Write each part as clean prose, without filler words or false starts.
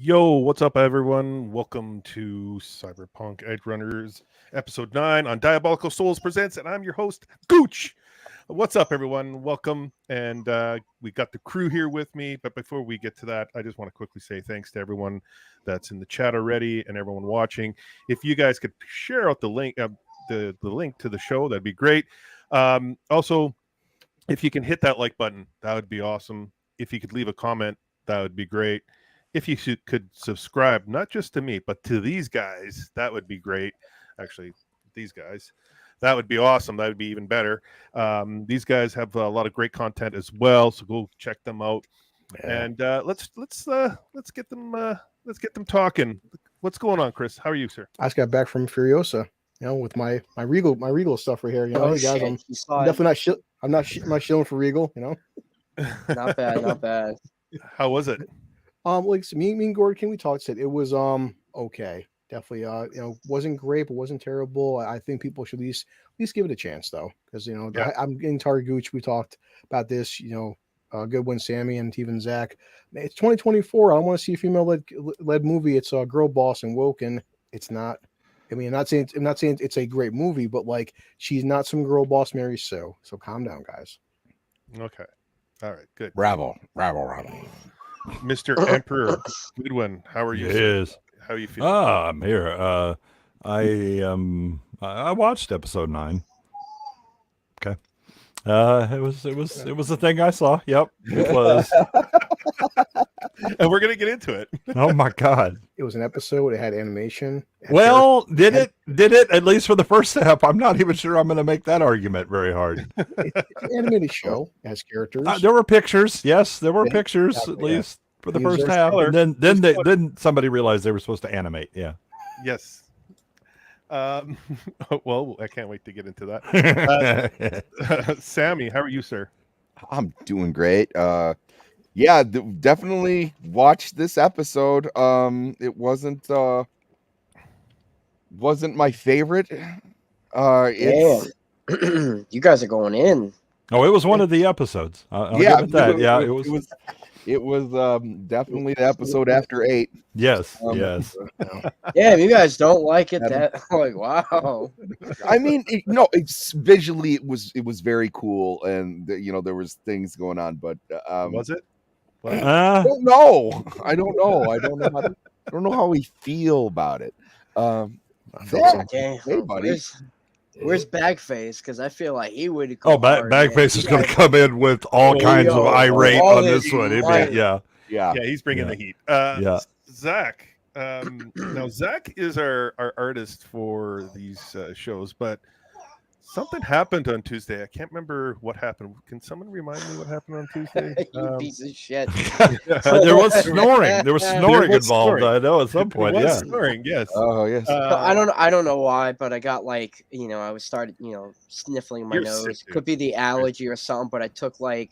Yo, what's up, everyone? Welcome to Cyberpunk Edgerunners, episode 9 on Diabolical Souls Presents, and I'm your host, Gooch. What's up, everyone? Welcome. And we got the crew here with me. But before we get to that, I just want to quickly say thanks to everyone that's in the chat already and everyone watching. If you guys could share out the link, the link to the show, that'd be great. Also, if you can hit that like button, that would be awesome. If you could leave a comment, that would be great. If you could subscribe, not just to me, but to these guys, that would be great. Actually, these guys, that would be awesome. That would be even better. These guys have a lot of great content as well, so go check them out. Yeah. And let's get them talking. What's going on, Chris? How are you, sir? I just got back from Furiosa, with my regal stuff right here. Hey guys, I'm definitely not shilling for Regal. Not bad, not bad. How was it? Like me and Gordon, we talked. Said it was okay. Definitely, wasn't great, but wasn't terrible. I think people should at least give it a chance, though, because I'm getting tired of Gooch. We talked about this. Goodwin, Sammy, and even Zach. It's 2024. I want to see a female-led movie. It's a girl boss and Woken. It's not. I mean, I'm not saying it's a great movie, but like she's not some girl boss Mary Sue. So calm down, guys. Okay. All right. Good. Bravo. Mr. Emperor Goodwin, how are you? Yes. How are you feeling? I'm here. I watched episode 9. Okay. It was the thing I saw. Yep, it was. And we're gonna get into it. Oh my god! It was an episode. It had animation. Did it? At least for the first step. I'm not even sure I'm going to make that argument very hard. It's an animated show. It has characters. There were pictures. Yes, there were pictures at least for the first half. And then somebody realized they were supposed to animate. Yeah. Yes. Well, I can't wait to get into that. Sammy, how are you, sir? I'm doing great. Yeah, definitely watched this episode. It wasn't my favorite. It's you guys are going in. Oh, it was one of the episodes. I'll give it that. It was definitely the episode after 8. Yes, yes. Yeah, if you guys don't like it, that like wow. I mean, it's visually it was very cool, and there was things going on, but was it? I don't know. I don't know how we feel about it. Hey, buddy. Where's BAGFACE? Because I feel like he would. BAGFACE is going to come in with all kinds of irate on this one. Yeah. He's bringing the heat. Zach. Now Zach is our artist for these shows, but something happened on Tuesday. I can't remember what happened. Can someone remind me what happened on Tuesday? You piece of shit. There was snoring. There was snoring involved. Snoring. I know at some point. There was snoring. Yes. Oh yes. I don't know why, but I got I started sniffling my nose. Sick, could be the allergy or something, but I took a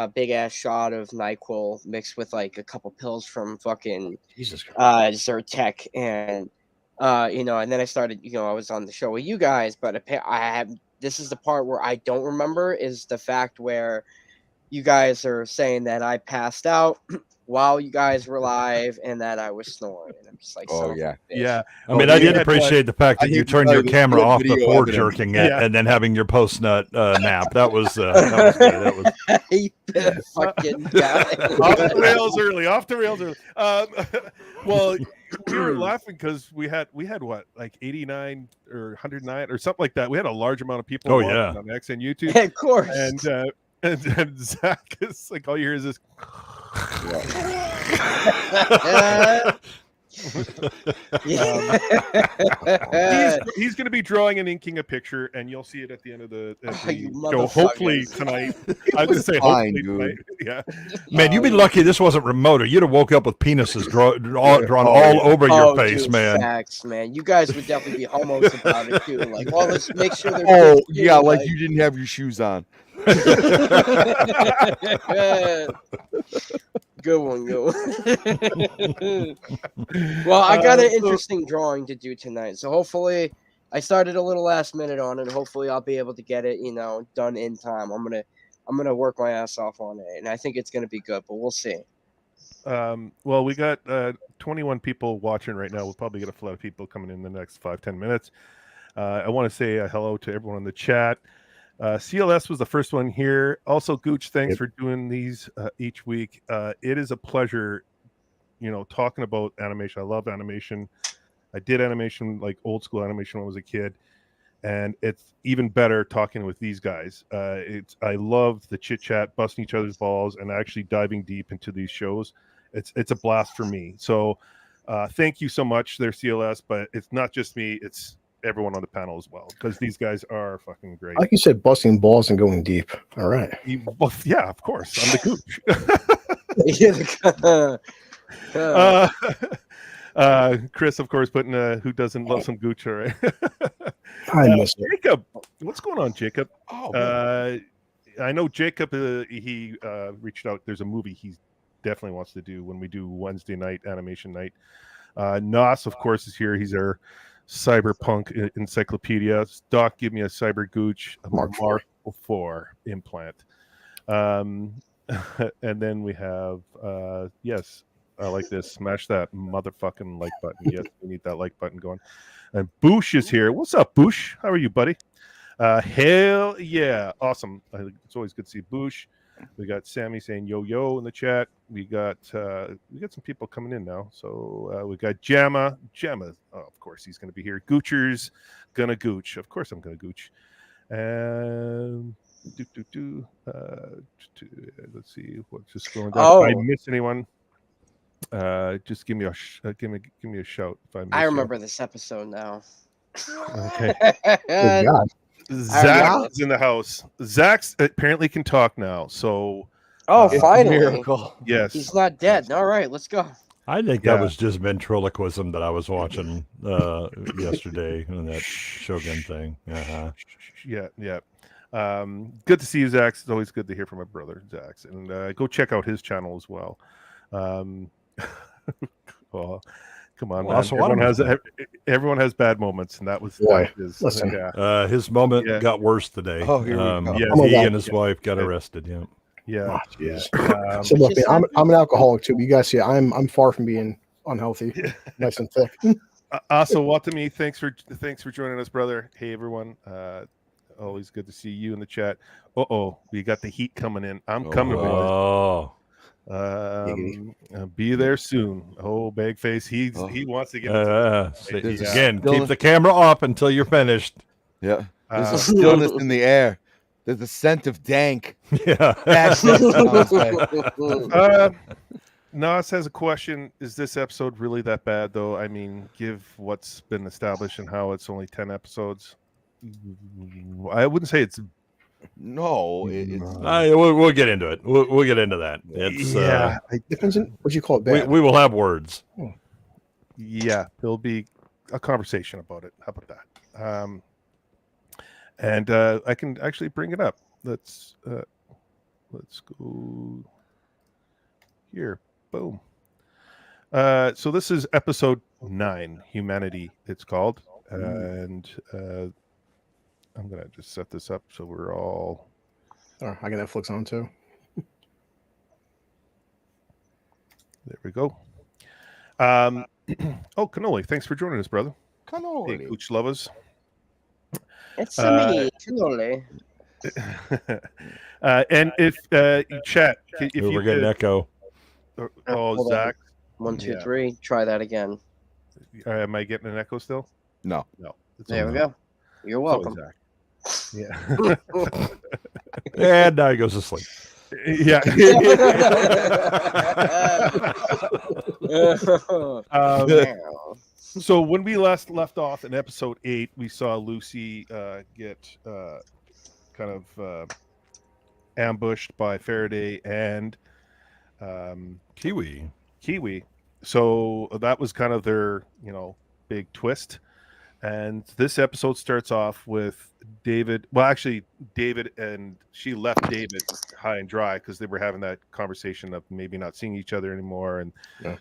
big ass shot of NyQuil mixed with a couple pills from fucking Zyrtec and. And then I started, I was on the show with you guys, but this is the part where I don't remember is the fact where you guys are saying that I passed out while you guys were live and that I was snoring. And I'm just like, oh yeah. Yeah. I mean, I did appreciate the fact that you turned your camera off before jerking it and then having your post nut nap. That was good. That was fucking guy. Off the rails early. Well, we were laughing because we had what, like 89 or 109 or something like that. We had a large amount of people on X and YouTube. Of course. And Zach is like, all you hear is this. He's going to be drawing and inking a picture, and you'll see it at the end of the show. Hopefully tonight. I was going to say hopefully tonight. Yeah, man, you'd be lucky this wasn't remote, or you'd have woke up with penises drawn all over your face, dude, man. Facts, man. You guys would definitely be homos about it too. Like, well, let's make sure they're. Oh yeah, like you didn't have your shoes on. Good one. Well, I got an interesting drawing to do tonight, so hopefully I started a little last minute on it. Hopefully I'll be able to get it, done in time. I'm gonna work my ass off on it, and I think it's gonna be good, but we'll see. Well, we got 21 people watching right now. We'll probably get a flood of people coming in the next 5-10 minutes. I want to say hello to everyone in the chat. CLS was the first one here. Also, Gooch, thanks for doing these each week. It is a pleasure, talking about animation. I love animation. I did animation, like old school animation when I was a kid. And it's even better talking with these guys. I love the chit chat, busting each other's balls, and actually diving deep into these shows. It's a blast for me. So thank you so much there, CLS. But it's not just me, it's everyone on the panel as well, because these guys are fucking great. Like you said, busting balls and going deep. All right. Yeah, of course. I'm the Gooch. Chris, of course, putting who doesn't love some Gooch, all right? I miss it. Jacob, what's going on, Jacob? Oh, I know Jacob, he reached out. There's a movie he definitely wants to do when we do Wednesday night animation night. Nas, of course, is here. He's our Cyberpunk encyclopedia. Doc, give me a Cyber Gooch Mark 4 implant. And then we have, yes, I like this. Smash that motherfucking like button. Yes, we need that like button going. And Boosh is here. What's up, Boosh? How are you, buddy? Hell yeah. Awesome. It's always good to see Boosh. We got Sammy saying yo yo in the chat. We got some people coming in now. So we got Jamma. Of course he's gonna be here. Goocher's gonna gooch. Of course I'm gonna gooch. And let's see what's just going down. If I miss anyone, just give me a shout if I miss I remember this episode now. Okay. Good God. Zach is in the house. Zach apparently can talk now. So finally. Miracle. Yes. He's not dead. All right, let's go. I think that was just ventriloquism that I was watching yesterday in that Shogun thing. Uh-huh. Yeah. Good to see you, Zach. It's always good to hear from my brother, Zach. And go check out his channel as well. Well, come on, man. Everyone has bad moments, and that was his. Listen. Yeah. His moment got worse today. Oh, here we go. He and his wife got arrested. Yeah. Yeah. So look, man, I'm an alcoholic too. But you guys see, I'm far from being unhealthy. Nice and thick. Also, Watami, thanks for joining us, brother. Hey, everyone. Always good to see you in the chat. We got the heat coming in. I'm coming. Be there soon. Oh, BAGFACE, he wants to get again. Keep the camera off until you're finished. Yeah, there's a stillness in the air. There's a scent of dank. Yeah. Nas has a question. Is this episode really that bad, though? I mean, give what's been established and how it's only 10 episodes. I wouldn't say it's. No, we'll get into it. We'll get into that. It's it depends on what you call it. Bad. We will have words. Yeah, there'll be a conversation about it. How about that? And I can actually bring it up. Let's go here. Boom. So this is episode 9, Humanity. It's called, and I'm gonna just set this up so we're all. Oh, I got Netflix on too. There we go. Cannoli, thanks for joining us, brother. Cannoli. Hey, Gooch lovers. It's me, Cannoli. And if chat, if we're getting echo. Zach. 1, 2, 3. Try that again. Am I getting an echo still? No. There we go. You're welcome. Zach. Yeah. And now he goes to sleep. Yeah. So when we last left off in episode 8, we saw Lucy get kind of ambushed by Faraday and Kiwi. So that was kind of their, big twist. And this episode starts off with David. Well, actually, David and she left David high and dry because they were having that conversation of maybe not seeing each other anymore. And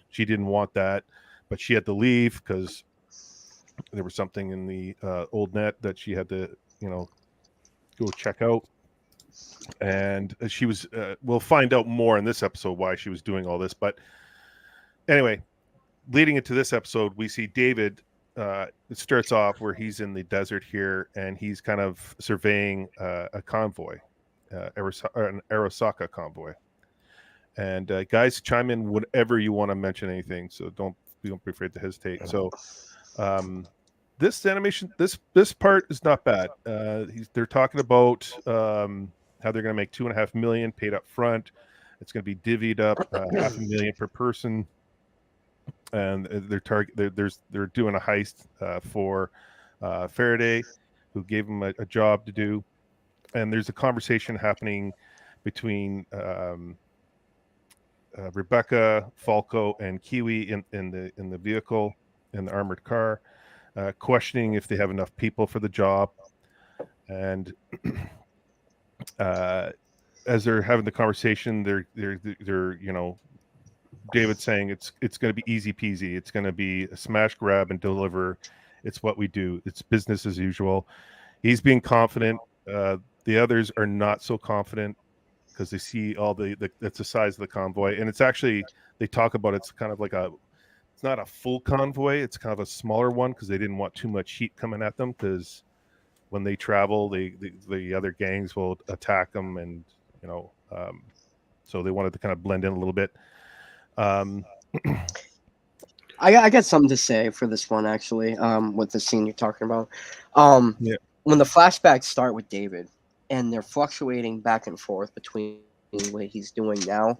she didn't want that, but she had to leave because there was something in the old net that she had to, go check out. And she was, we'll find out more in this episode why she was doing all this. But anyway, leading into this episode, we see David. It starts off where he's in the desert here, and he's kind of surveying a convoy, an Arasaka convoy. And guys, chime in whenever you want to mention anything. So don't be afraid to hesitate. So this animation, this part is not bad. They're talking about how they're going to make $2.5 million paid up front. It's going to be divvied up $500,000 per person. And they're doing a heist for Faraday, who gave him a job to do. And there's a conversation happening between Rebecca, Falco, and Kiwi in the vehicle, in the armored car, questioning if they have enough people for the job. And as they're having the conversation, they're David saying it's going to be easy peasy. It's going to be a smash, grab, and deliver. It's what we do. It's business as usual. He's being confident. The others are not so confident because they see all that's the size of the convoy. And it's actually, they talk about it's kind of like it's not a full convoy. It's kind of a smaller one because they didn't want too much heat coming at them, because when they travel, the other gangs will attack them, and so they wanted to kind of blend in a little bit. I got something to say for this one, actually, with the scene you're talking about. When the flashbacks start with David and they're fluctuating back and forth between what he's doing now,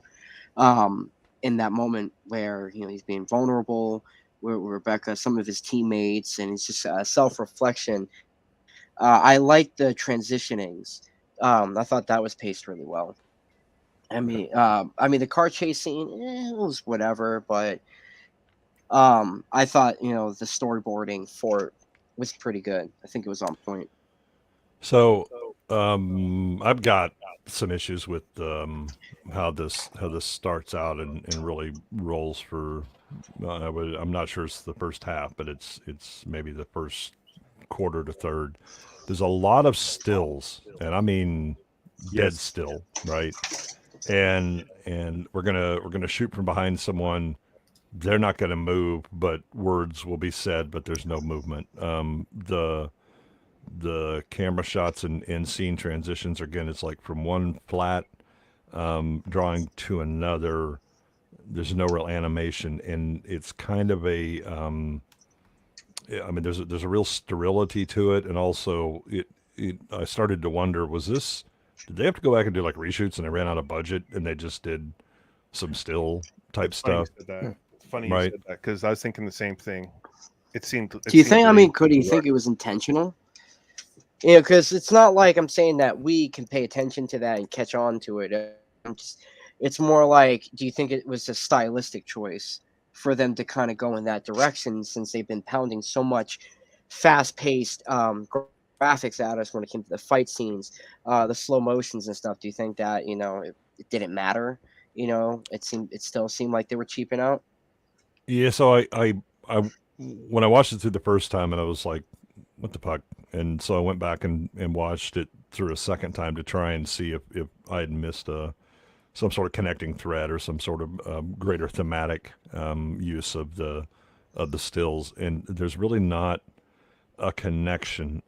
in that moment where he's being vulnerable with Rebecca, some of his teammates, and it's just self-reflection. I like the transitionings. I thought that was paced really well. I mean, the car chase scene, it was whatever, but I thought, the storyboarding for it was pretty good. I think it was on point. So, I've got some issues with how this starts out and really rolls for. I'm not sure it's the first half, but it's maybe the first quarter to third. There's a lot of stills, and I mean dead still, right? And we're gonna shoot from behind someone. They're not gonna move, but words will be said, but there's no movement. The camera shots and scene transitions, again, it's like from one flat drawing to another. There's no real animation, and it's kind of a there's a real sterility to it, and also I started to wonder, did they have to go back and do like reshoots and they ran out of budget and they just did some still type stuff? It's funny you said that, because I was thinking the same thing. Do you think? Could you think it was intentional? Because it's not like I'm saying that we can pay attention to that and catch on to it. It's more like, do you think it was a stylistic choice for them to kind of go in that direction, since they've been pounding so much fast-paced graphics at us when it came to the fight scenes, the slow motions and stuff? Do you think that it didn't matter? It still seemed like they were cheaping out. Yeah. So I when I watched it through the first time, and I was like, what the fuck? And so I went back and watched it through a second time to try and see if I had missed some sort of connecting thread or some sort of greater thematic use of the stills. And there's really not a connection.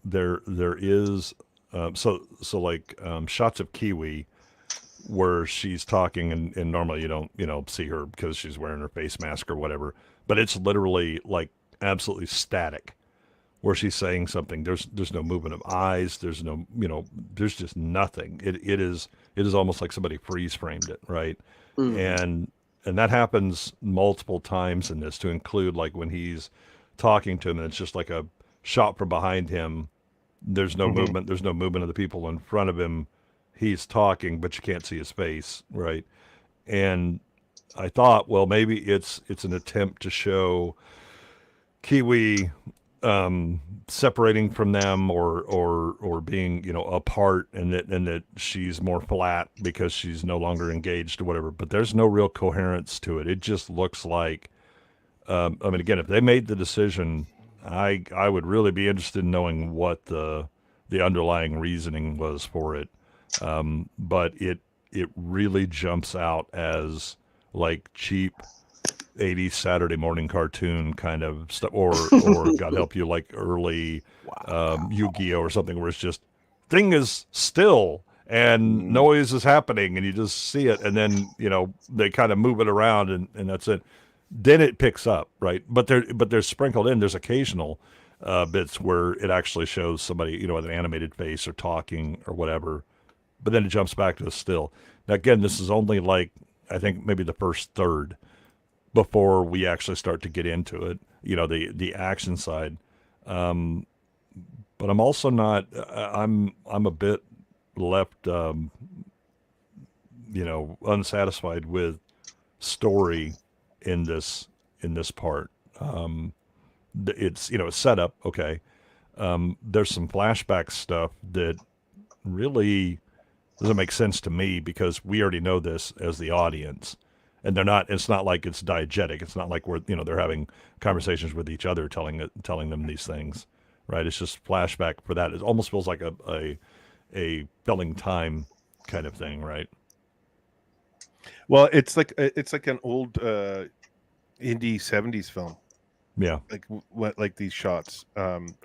There is like shots of Kiwi where she's talking, and normally you don't see her because she's wearing her face mask or whatever, but it's literally like absolutely static where she's saying something. There's no movement of eyes. There's no, there's just nothing. It is almost like somebody freeze framed it, right? Mm. And that happens multiple times in this, to include like when he's talking to him and it's just like a shot from behind him. There's no movement. There's no movement of the people in front of him. He's talking, but you can't see his face, right? And I thought, well, maybe it's an attempt to show Kiwi separating from them or being apart, and that she's more flat because she's no longer engaged or whatever. But there's no real coherence to it. It just looks like again, if they made the decision, I would really be interested in knowing what the underlying reasoning was for it. But it really jumps out as like cheap 80s Saturday morning cartoon kind of stuff, or God help you, like early Yu-Gi-Oh or something, where it's just thing is still and noise is happening and you just see it, and then they kind of move it around and that's it. Then it picks up, right? But there's sprinkled in. There's occasional bits where it actually shows somebody, with an animated face or talking or whatever. But then it jumps back to a still. Now again, this is only like, I think maybe the first third before we actually start to get into it. The action side. But I'm also not. I'm a bit left, unsatisfied with story in this part. It's it's set up okay. There's some flashback stuff that really doesn't make sense to me because we already know this as the audience, and it's not like it's diegetic. It's not like we're they're having conversations with each other telling them these things, right? It's just flashback for that. It almost feels like a filling time kind of thing, right? Well, it's like an old indie 70s film. Yeah, like these shots.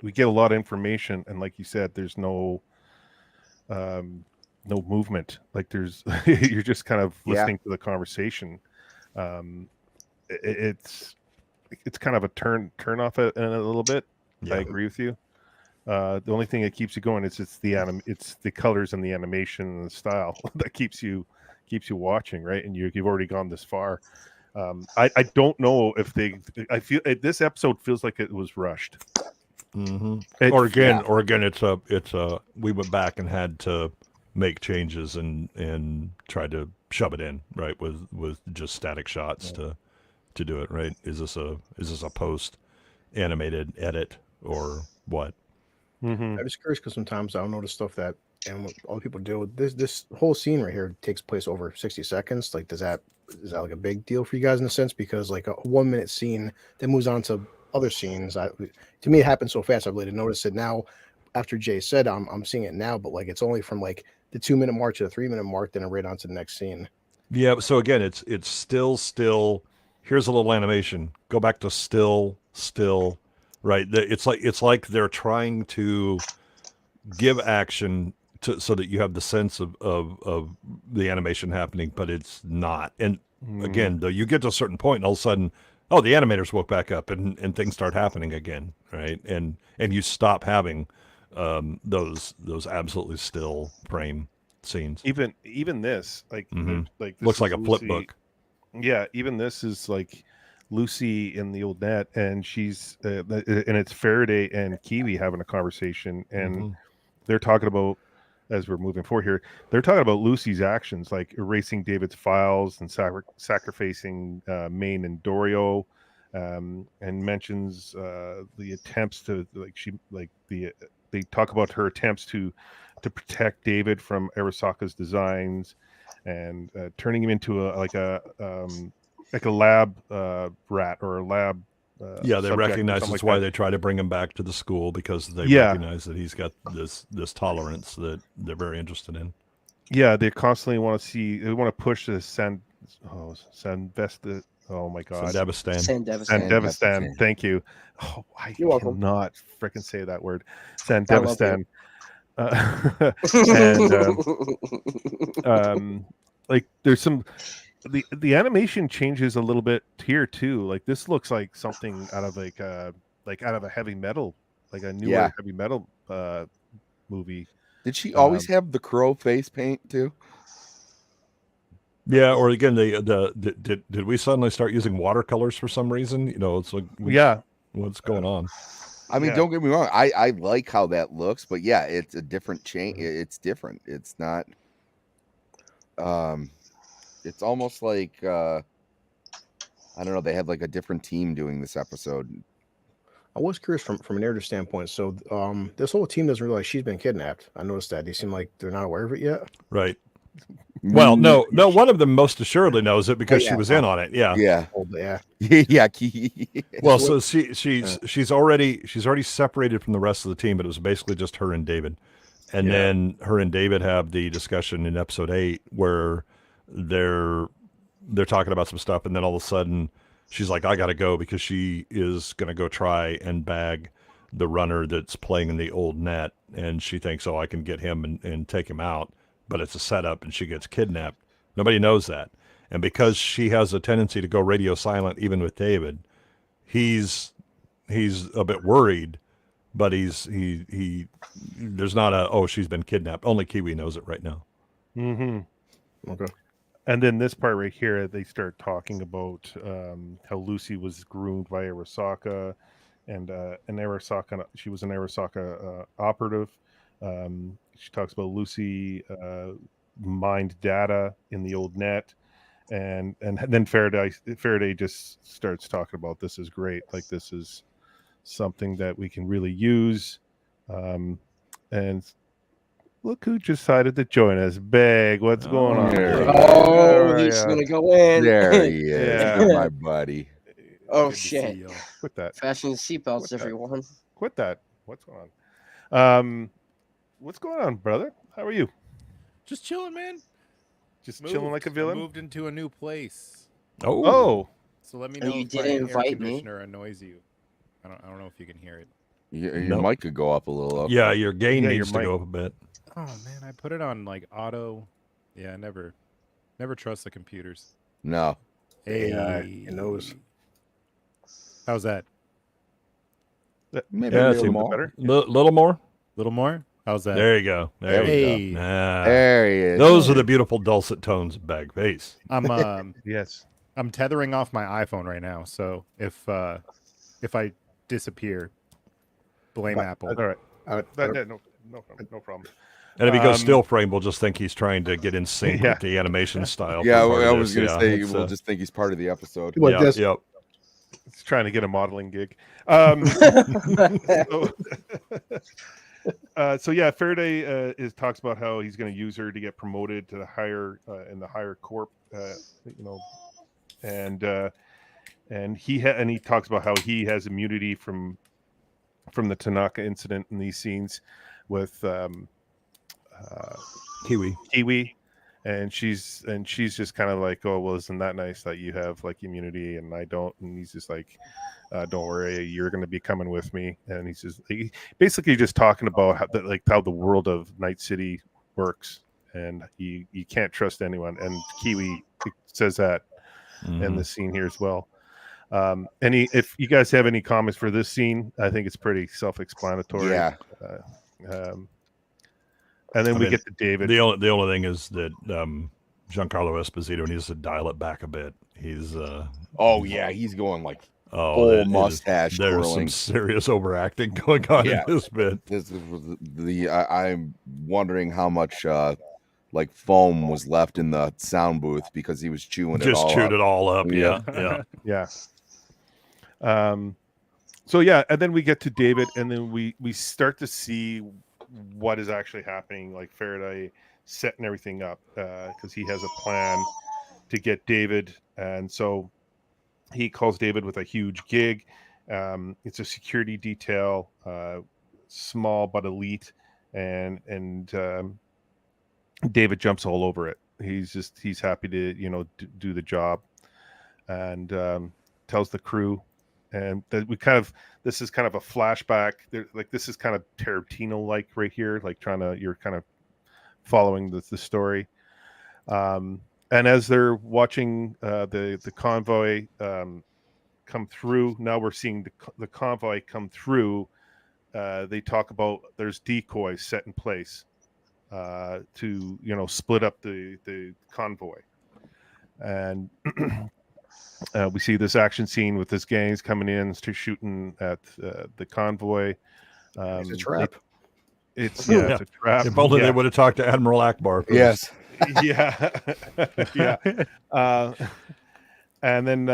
We get a lot of information, and like you said, there's no movement. Like there's you're just kind of listening to the conversation. It's kind of a turn off in a little bit. Yeah. I agree with you. The only thing that keeps you going is it's the colors and the animation and the style that keeps you watching, right? And you've already gone this far. I don't know if I feel this episode feels like it was rushed. Mm-hmm. Or again, it's we went back and had to make changes and try to shove it in, right? With just static shots to do it, right? Is this a post animated edit or what? I'm just curious because sometimes I don't know the stuff that and what other people do. This whole scene right here takes place over 60 seconds. Like, is that like a big deal for you guys in a sense? Because like a 1 minute scene that moves on to other scenes. To me, it happens so fast. I really didn't notice it now. After Jay said, I'm seeing it now, but like it's only from like the 2 minute mark to the 3 minute mark, then right on to the next scene. Yeah. So again, it's still. Here's a little animation. Go back to still. Right. It's like they're trying to give action so that you have the sense of the animation happening, but it's not. And again, though, you get to a certain point, and all of a sudden, oh, the animators woke back up, and things start happening again, right? And you stop having those absolutely still frame scenes. Even this, like this looks like a flip book. Yeah, even this is like Lucy in the old net, and she's and it's Faraday and Kiwi having a conversation, and they're talking about, as we're moving forward here, they're talking about Lucy's actions, like erasing David's files and sacrificing Maine and Dorio, and mentions the attempts to they talk about her attempts to protect David from Arasaka's designs, and turning him into a lab rat or a lab. They recognize that's why they try to bring him back to the school, because they recognize that he's got this tolerance that they're very interested in. Yeah, they constantly want to see. They want to push the Sanvesta. Oh my God, Sandevistan. Thank you. Oh, I cannot freaking say that word. Sandevistan. Like there's some. The animation changes a little bit here too. Like this looks like something out of out of a heavy metal, like a newer heavy metal movie. Did she always have the crow face paint too? Yeah, or again, did we suddenly start using watercolors for some reason? It's like what's going on? I mean, don't get me wrong. I like how that looks, but yeah, it's a different change. It's different. It's not. It's almost like I don't know. They had like a different team doing this episode. I was curious from a narrative standpoint. So this whole team doesn't realize she's been kidnapped. I noticed that. They seem like they're not aware of it yet. Right. Well, no. One of them most assuredly knows it because she was in on it. Yeah. Yeah. Yeah. Well, so she's already separated from the rest of the team, but it was basically just her and David, and then her and David have the discussion in episode 8 where they're talking about some stuff, and then all of a sudden she's like, I got to go because she is going to go try and bag the runner that's playing in the old net. And she thinks, oh, I can get him and take him out. But it's a setup and she gets kidnapped. Nobody knows that. And because she has a tendency to go radio silent, even with David, he's a bit worried, but there's not she's been kidnapped. Only Kiwi knows it right now. Mm-hmm. Okay. And then this part right here, they start talking about how Lucy was groomed by Arasaka, and Arasaka, she was an Arasaka operative. She talks about Lucy mined data in the old net, and then Faraday just starts talking about this is great, like this is something that we can really use, and look who decided to join us. Bag, what's going on? there Oh, he's gonna go in. There he is, Yeah. my buddy. Oh, Good to see shit. y'all. Quit that. Fasten your seatbelts, What the- everyone. Quit that. What's going on? What's going on, brother? How are you? Just chilling, man. Just chilling like a villain? Moved into a new place. Oh, So let me And know you if my didn't air invite me. conditioner annoys you. I don't know if you can hear it. Your No. mic could go up a little. Up. Yeah, your gain Yeah, your needs to mic. go up a bit. Oh man, I put it on like auto. Yeah, never trust the computers. No. Hey, It knows. How's that? Maybe Yeah, a it's little even more. better. Little more. A little more? How's that? There you go. There you Hey. go. Ah, There he is. those are the beautiful dulcet tones of BAGFACE. I'm yes. I'm tethering off my iPhone right now, so if I disappear, blame Apple. All right. Uh, No problem. And if he goes Um, still frame, we'll just think he's trying to get in sync Yeah. with the animation style. Yeah, for part I of was this. gonna say it's, we'll just think he's part of the episode. What, yeah, this- yep. It's trying to get a modeling gig. So yeah, Faraday talks about how he's going to use her to get promoted to the higher in the higher corp, and he talks about how he has immunity from the Tanaka incident in these scenes with Kiwi, and she's just kind of like, oh well, isn't that nice that you have like immunity and I don't? And he's just like, don't worry, you're going to be coming with me. And he's just basically just talking about how the world of Night City works, and you can't trust anyone. And Kiwi says that in the scene here as well. If you guys have any comments for this scene, I think it's pretty self-explanatory. Yeah. And then we get to David. The only thing is that Giancarlo Esposito needs to dial it back a bit. He's Oh yeah, he's going like full mustache There's twirling. some serious overacting going on in this bit. This is I'm wondering how much like foam was left in the sound booth because he was chewing it all Chewed up. it all up. Yeah. Yeah. Yeah. So yeah, and then we get to David, and then we start to see what is actually happening. Like Faraday setting everything up because he has a plan to get David, and so he calls David with a huge gig. It's a security detail, small but elite, and David jumps all over it. He's happy to do the job, and tells the crew, and that this is kind of a flashback. This is kind of Tarantino like right here, like you're kind of following the story. And as they're watching the convoy come through, now we're seeing the convoy come through. They talk about there's decoys set in place to split up the convoy, and we see this action scene with this gangs coming in to shooting at the convoy. It's a trap. It's a trap. If only they would have talked to Admiral Akbar first. Yes. Yeah. Yeah. And then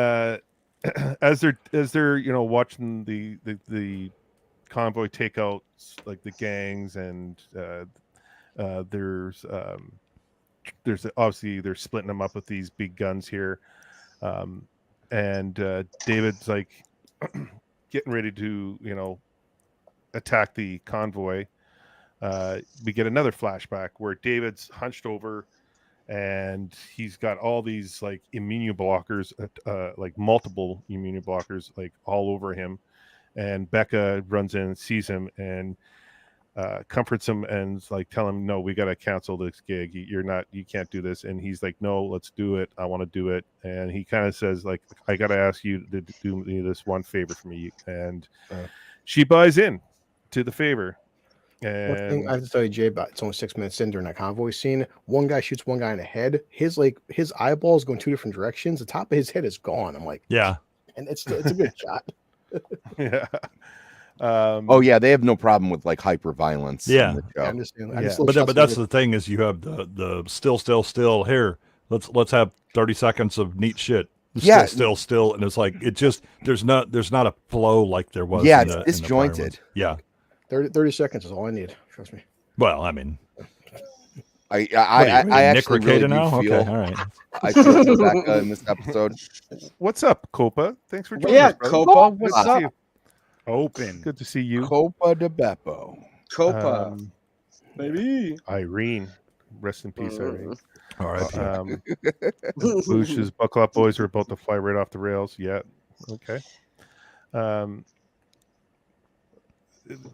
as they're watching the convoy take out like the gangs, and there's obviously they're splitting them up with these big guns here, and David's like getting ready to attack the convoy. We get another flashback where David's hunched over, and he's got all these like immunoblockers, like multiple immunoblockers, like all over him. And Becca runs in and sees him and comforts him and like tell him, no, we got to cancel this gig. You can't do this. And he's like, no, let's do it. I want to do it. And he kind of says like, I got to ask you to do me this one favor for me. And she buys in to the favor. And I have to tell you, Jay, about it's only 6 minutes in during that convoy scene. One guy shoots one guy in the head. His eyeballs go in 2 different directions. The top of his head is gone. I'm like, yeah, and it's a good shot. yeah. Oh yeah, they have no problem with like hyper violence. Yeah. I understand. But that's the thing is you have the still here. Let's have 30 seconds of neat shit. Still, and it's like it just there's not a flow like there was. Yeah, in it's disjointed. Yeah, 30 seconds is all I need. Trust me. Well, I mean, I actually really now. do feel. Okay, all right. I feel for Becca in this episode. What's up, Copa? Thanks for joining Yeah, us, brother. Copa, Good what's to see up? you. Open. Good to see you. Copa de Beppo. Copa, baby. Irene. Rest in peace, Irene. All right. Gooch's Buckle Up Boys are about to fly right off the rails. Yeah. Okay.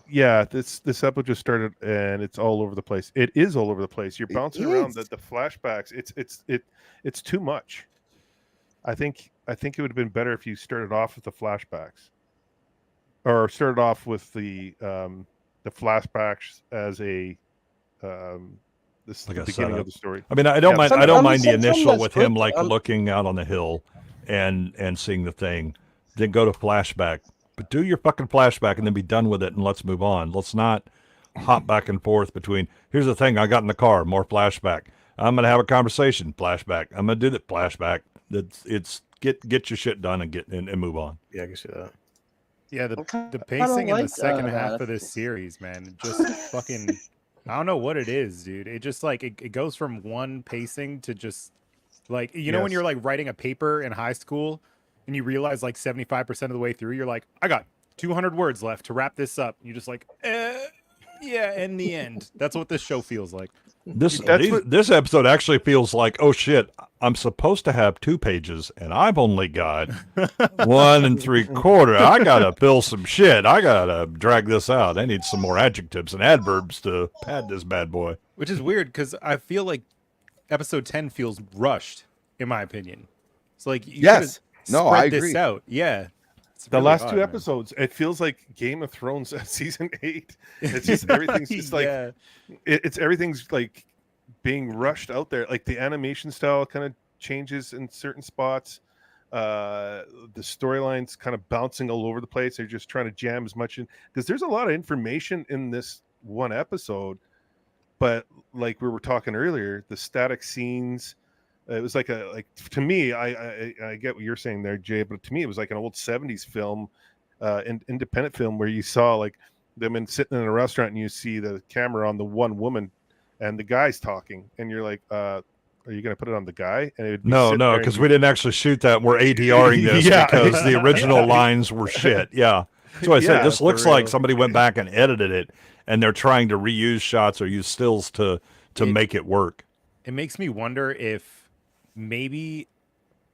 Yeah, this episode just started and it's all over the place. It is all over the place. You're bouncing around the flashbacks. It's too much. I think it would have been better if you started off with the flashbacks. Or started off with the flashbacks as a the beginning setup of the story. I mean, I don't mind. Some- I don't I'm mind the saying something initial that's with him good. like looking out on the hill and seeing the thing. Then go to flashback, but do your fucking flashback and then be done with it and let's move on. Let's not hop back and forth between. Here's the thing: I got in the car, more flashback. I'm gonna have a conversation, flashback. I'm gonna do that, flashback. It's get your shit done and move on. Yeah, I can see that. Yeah, the kinda pacing in like the second half that. of this series, man, just fucking. I don't know what it is, dude. It just like it goes from one pacing to just like know when Yes. you're like writing a paper in high school and you realize like 75% of the way through you're like, I got 200 words left to wrap this up. You're just like, yeah, in the end. That's what this show feels like. This episode actually feels like, oh shit, I'm supposed to have 2 pages and I've only got 1 3/4. I gotta fill some shit. I gotta drag this out. I need some more adjectives and adverbs to pad this bad boy. Which is weird because I feel like episode 10 feels rushed, in my opinion. It's like you Yes. could've No, spread I this agree. out. Yeah. It's The really last odd, 2 man. episodes, it feels like Game of Thrones season 8. It's just everything's just like Yeah. it's everything's like being rushed out there. Like the animation style kind of changes in certain spots. The storyline's kind of bouncing all over the place. They're just trying to jam as much in because there's a lot of information in this one episode. But like we were talking earlier, the static scenes. It was like to me, I get what you're saying there, Jay, but to me it was like an old 70s film, independent film where you saw like them sitting in a restaurant and you see the camera on the one woman and the guy's talking and you're like, are you going to put it on the guy? And it would be No, sitting there because and we didn't actually shoot that. We're ADRing this Yeah. because the original lines were shit. Yeah. So I said, Yeah, this for looks like real. somebody went back and edited it and they're trying to reuse shots or use stills to make it work. It makes me wonder if maybe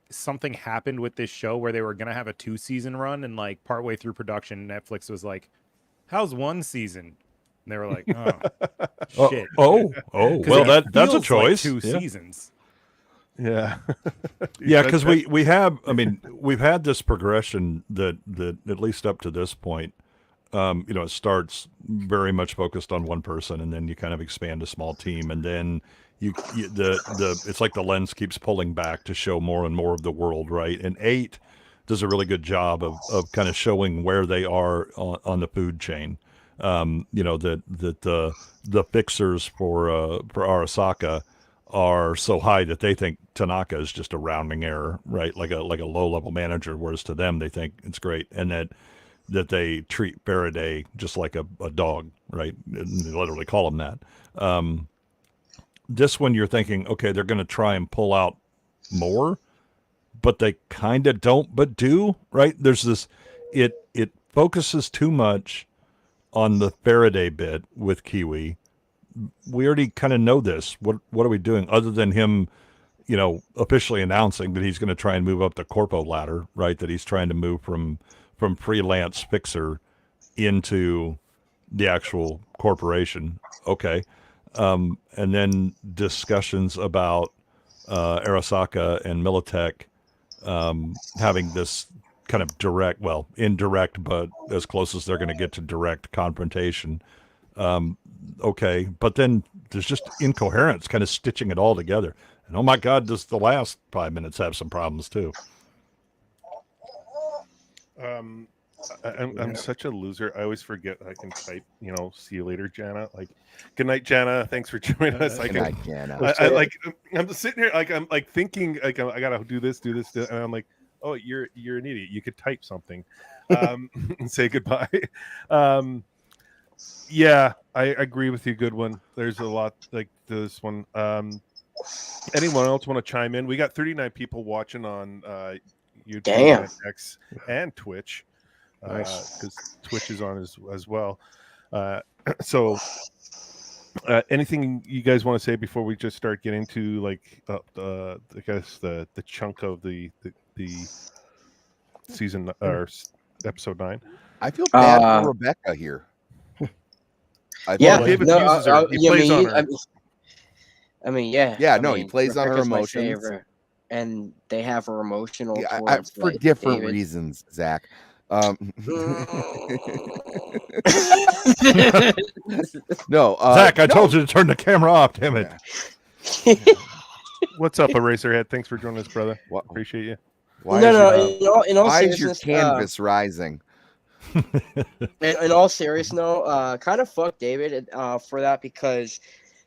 something happened with this show where they were going to have a 2-season run and like partway through production, Netflix was like, how's 1 season? And they were like, oh, shit. Oh, 'Cause well, it that's a feels like choice. 2 Yeah. yeah. seasons. Yeah, because we have, I mean, we've had this progression that at least up to this point, it starts very much focused on one person, and then you kind of expand a small team, and then it's like the lens keeps pulling back to show more and more of the world, right? And 8 does a really good job of kind of showing where they are on the food chain. That the fixers for Arasaka are so high that they think Tanaka is just a rounding error, right? Like a low level manager, whereas to them they think it's great, and that they treat Faraday just like a dog, right? And they literally call him that. This one you're thinking, okay, they're going to try and pull out more, but they kind of don't, but do, right? There's this, it focuses too much on the Faraday bit with Kiwi we already kind of know this. What are we doing other than him, officially announcing that he's going to try and move up the corpo ladder, right? That he's trying to move from freelance fixer into the actual corporation. Okay. And then discussions about Arasaka and Militech having this kind of indirect, but as close as they're going to get to direct confrontation. Okay. But then there's just incoherence, kind of stitching it all together. And oh my God, does the last 5 minutes have some problems too? I'm such a loser. I always forget I can type, see you later, Jana. Like, good night, Jana. Thanks for joining us. Good night, Jana. I'm just sitting here, I'm like thinking, like, I gotta do this, and I'm like, oh, you're an idiot. You could type something, and say goodbye. Yeah, I agree with you. Good one. There's a lot like this one. Anyone else want to chime in? We got 39 people watching on YouTube, Damn. and X, and Twitch. Because Twitch is on as well. So anything you guys want to say before we just start getting to like I guess the chunk of the season or episode 9? I feel bad for Rebecca here. David uses her. He plays on her. He plays on her emotions, and they have her emotional for different reasons, Zach. No, Zach, I told you to turn the camera off. Damn it! What's up, Eraserhead? Thanks for joining us, brother. Appreciate you. Why is your canvas rising? In all seriousness, no, kind of fuck David for that, because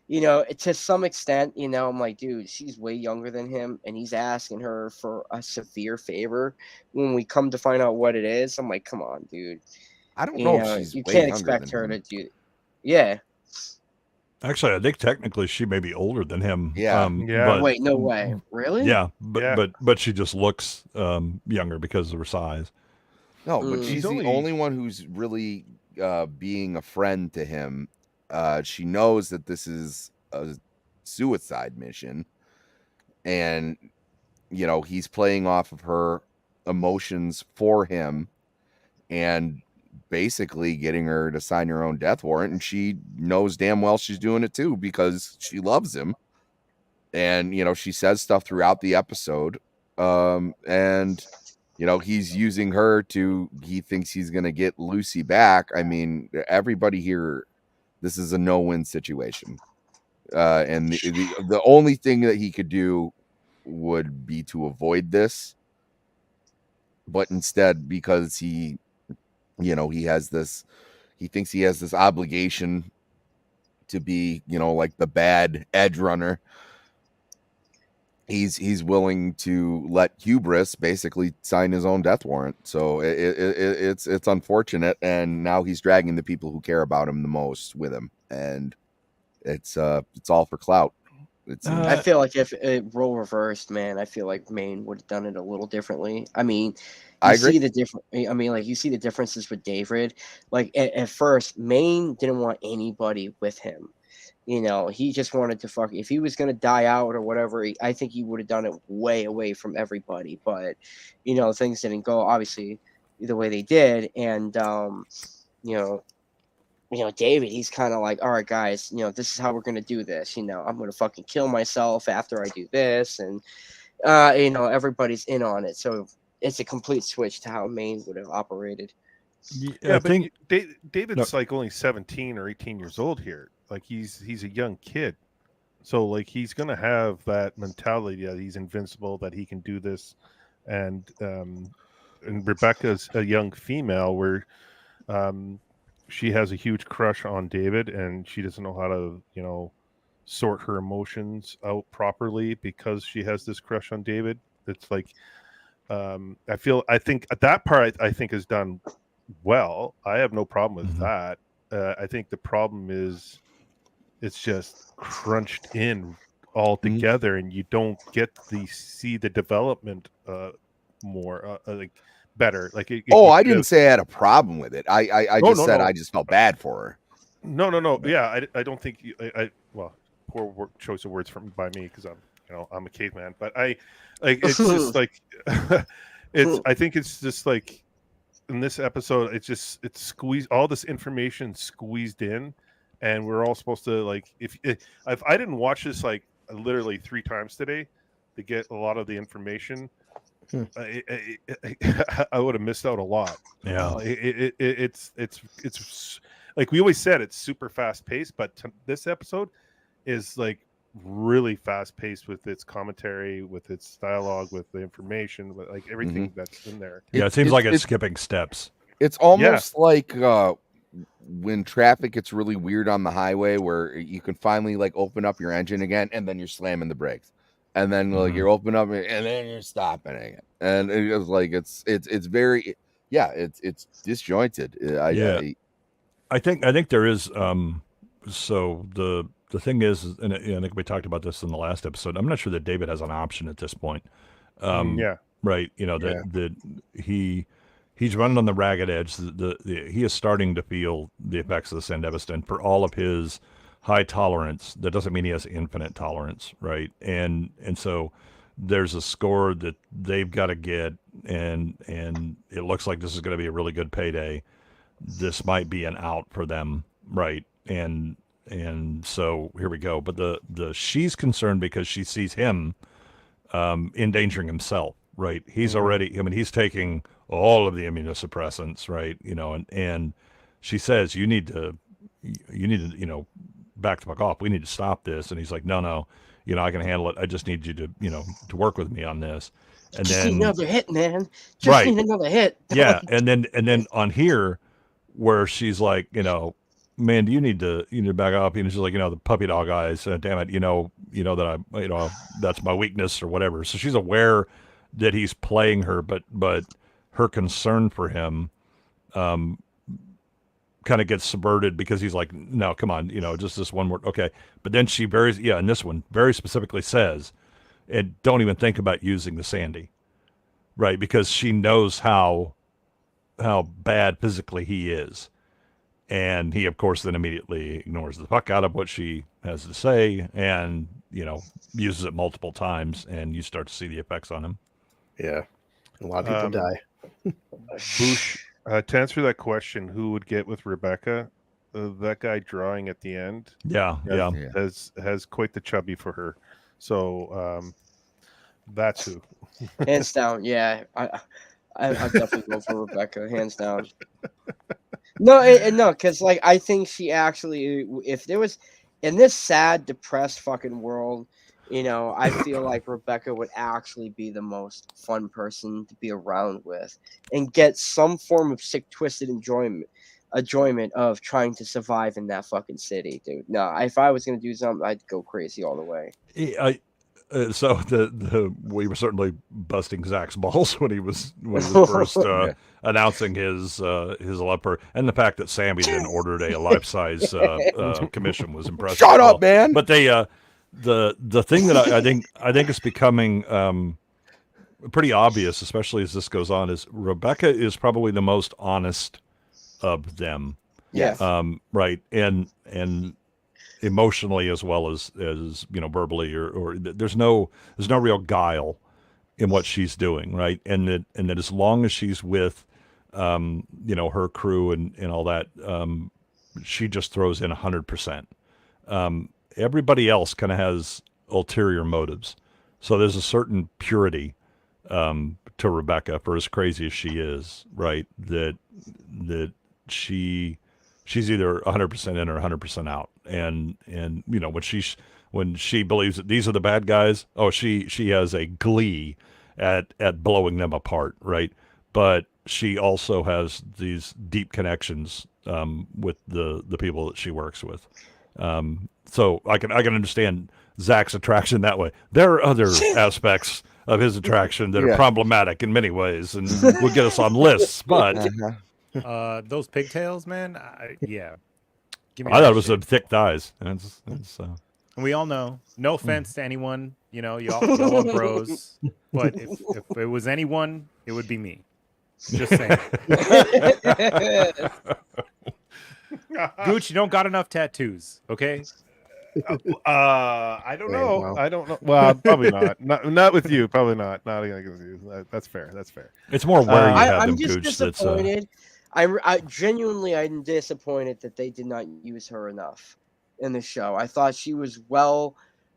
to some extent, I'm like, dude, she's way younger than him, and he's asking her for a severe favor. When we come to find out what it is, I'm like, come on, dude. I don't know if she's you way can't younger expect than her him. to do. Yeah. Actually, I think technically she may be older than him. Yeah. But, wait, no way. Really? Yeah, but she just looks younger because of her size. No, but she's the only one who's really being a friend to him. She knows that this is a suicide mission, and he's playing off of her emotions for him and basically getting her to sign her own death warrant, and she knows damn well she's doing it too because she loves him. And she says stuff throughout the episode, and he's using her he thinks he's gonna get Lucy back. I mean, everybody here, this is a no-win situation. And the only thing that he could do would be to avoid this, but instead, because he thinks he has this obligation to be, like the bad edge runner, he's willing to let Hubris basically sign his own death warrant. So it's unfortunate, and now he's dragging the people who care about him the most with him, and it's all for clout. I feel like if it role reversed, man, I feel like Maine would have done it a little differently. I mean, you see the differences with David. Like at first, Maine didn't want anybody with him. He just wanted to fuck. If he was gonna die out or whatever, I think he would have done it way away from everybody. But things didn't go obviously the way they did, and David, he's kind of like, all right, guys, this is how we're going to do this. I'm going to fucking kill myself after I do this. And, everybody's in on it. So it's a complete switch to how Maine would have operated. Yeah, but David's like only 17 or 18 years old here. Like he's a young kid. So like he's going to have that mentality that he's invincible, that he can do this. And Rebecca's a young female where, she has a huge crush on David, and she doesn't know how to, sort her emotions out properly because she has this crush on David. It's like, I think that part I think is done well. I have no problem with that. I think the problem is it's just crunched in all together, and you don't get see the development more like better. Like I didn't say I had a problem with it. I just said I just felt bad for her. No. Yeah, I don't think well, poor choice of words by me because I'm a caveman, but it's just like I think it's just like in this episode it's squeezed, all this information squeezed in, and we're all supposed to like if I didn't watch this like literally 3 times today to get a lot of the information, I would have missed out a lot. Yeah, it's like we always said, it's super fast paced, but this episode is like really fast paced with its commentary, with its dialogue, with the information, with like everything that's in there. Yeah, it seems like it's skipping steps. It's almost like when traffic gets really weird on the highway, where you can finally like open up your engine again, and then you're slamming the brakes, and then like you're opening up, and then you're stopping again, and it's like it's very it's disjointed. I think there is. So the thing is, and I think we talked about this in the last episode. I'm not sure that David has an option at this point. Right. That he's running on the ragged edge. He is starting to feel the effects of the Sandevistan. For all of his high tolerance, that doesn't mean he has infinite tolerance, right? And so there's a score that they've got to get, and it looks like this is going to be a really good payday. This might be an out for them, right? And so here we go. But the she's concerned because she sees him endangering himself, right? He's already, he's taking all of the immunosuppressants, right? And she says, you need to, back the fuck off. We need to stop this. And he's like, no, I can handle it. I just need you to, to work with me on this. And just then need another hit, man. Just need another hit. Yeah. And then on here where she's like, man, you need to back off. And she's like, the puppy dog eyes. Damn it, that that's my weakness or whatever. So she's aware that he's playing her, but her concern for him, kind of gets subverted because he's like, no, come on, just this one word, okay. But then she in this one very specifically says, and don't even think about using the Sandy, right? Because she knows how bad physically he is. And he, of course, then immediately ignores the fuck out of what she has to say and, uses it multiple times, and you start to see the effects on him. Yeah. A lot of people die. Gooch, to answer that question, who would get with Rebecca? That guy drawing at the end. Yeah. Has quite the chubby for her. So that's who. Hands down. Yeah. I definitely go for Rebecca, hands down. No, because like I think she actually, if there was in this sad, depressed fucking world, I feel like Rebecca would actually be the most fun person to be around with and get some form of sick, twisted enjoyment of trying to survive in that fucking city, dude. No, if I was gonna do something, I'd go crazy all the way. So we were certainly busting Zach's balls when he was first announcing his love for, and the fact that Sammy then ordered a life-size commission was impressive. Shut up, man! But the thing that I think is becoming pretty obvious, especially as this goes on, is Rebecca is probably the most honest of them. Yes. Right. And emotionally as well as verbally or there's no real guile in what she's doing, right? And that as long as she's with her crew and all that, she just throws in 100%. Everybody else kind of has ulterior motives, so there's a certain purity to Rebecca, for as crazy as she is, right? That she's either 100% in or 100% out. And when she believes that these are the bad guys, she has a glee at blowing them apart, right? But she also has these deep connections with the people that she works with. So I can understand Zach's attraction that way. There are other aspects of his attraction that are problematic in many ways and will get us on lists, but those pigtails, man. Give me I thought that it was shit. the thick thighs. And We all know. No offense to anyone, y'all are bros. But if it was anyone, it would be me. Just saying. Gooch, you don't got enough tattoos, okay? I don't know. Wow. I don't know. Well, probably not. Not with you. Probably not. Not with you. That's fair. That's fair. It's more where you have I'm them, just Gooch. That's disappointed. I genuinely, I'm disappointed that they did not use her enough in the show. I thought she was well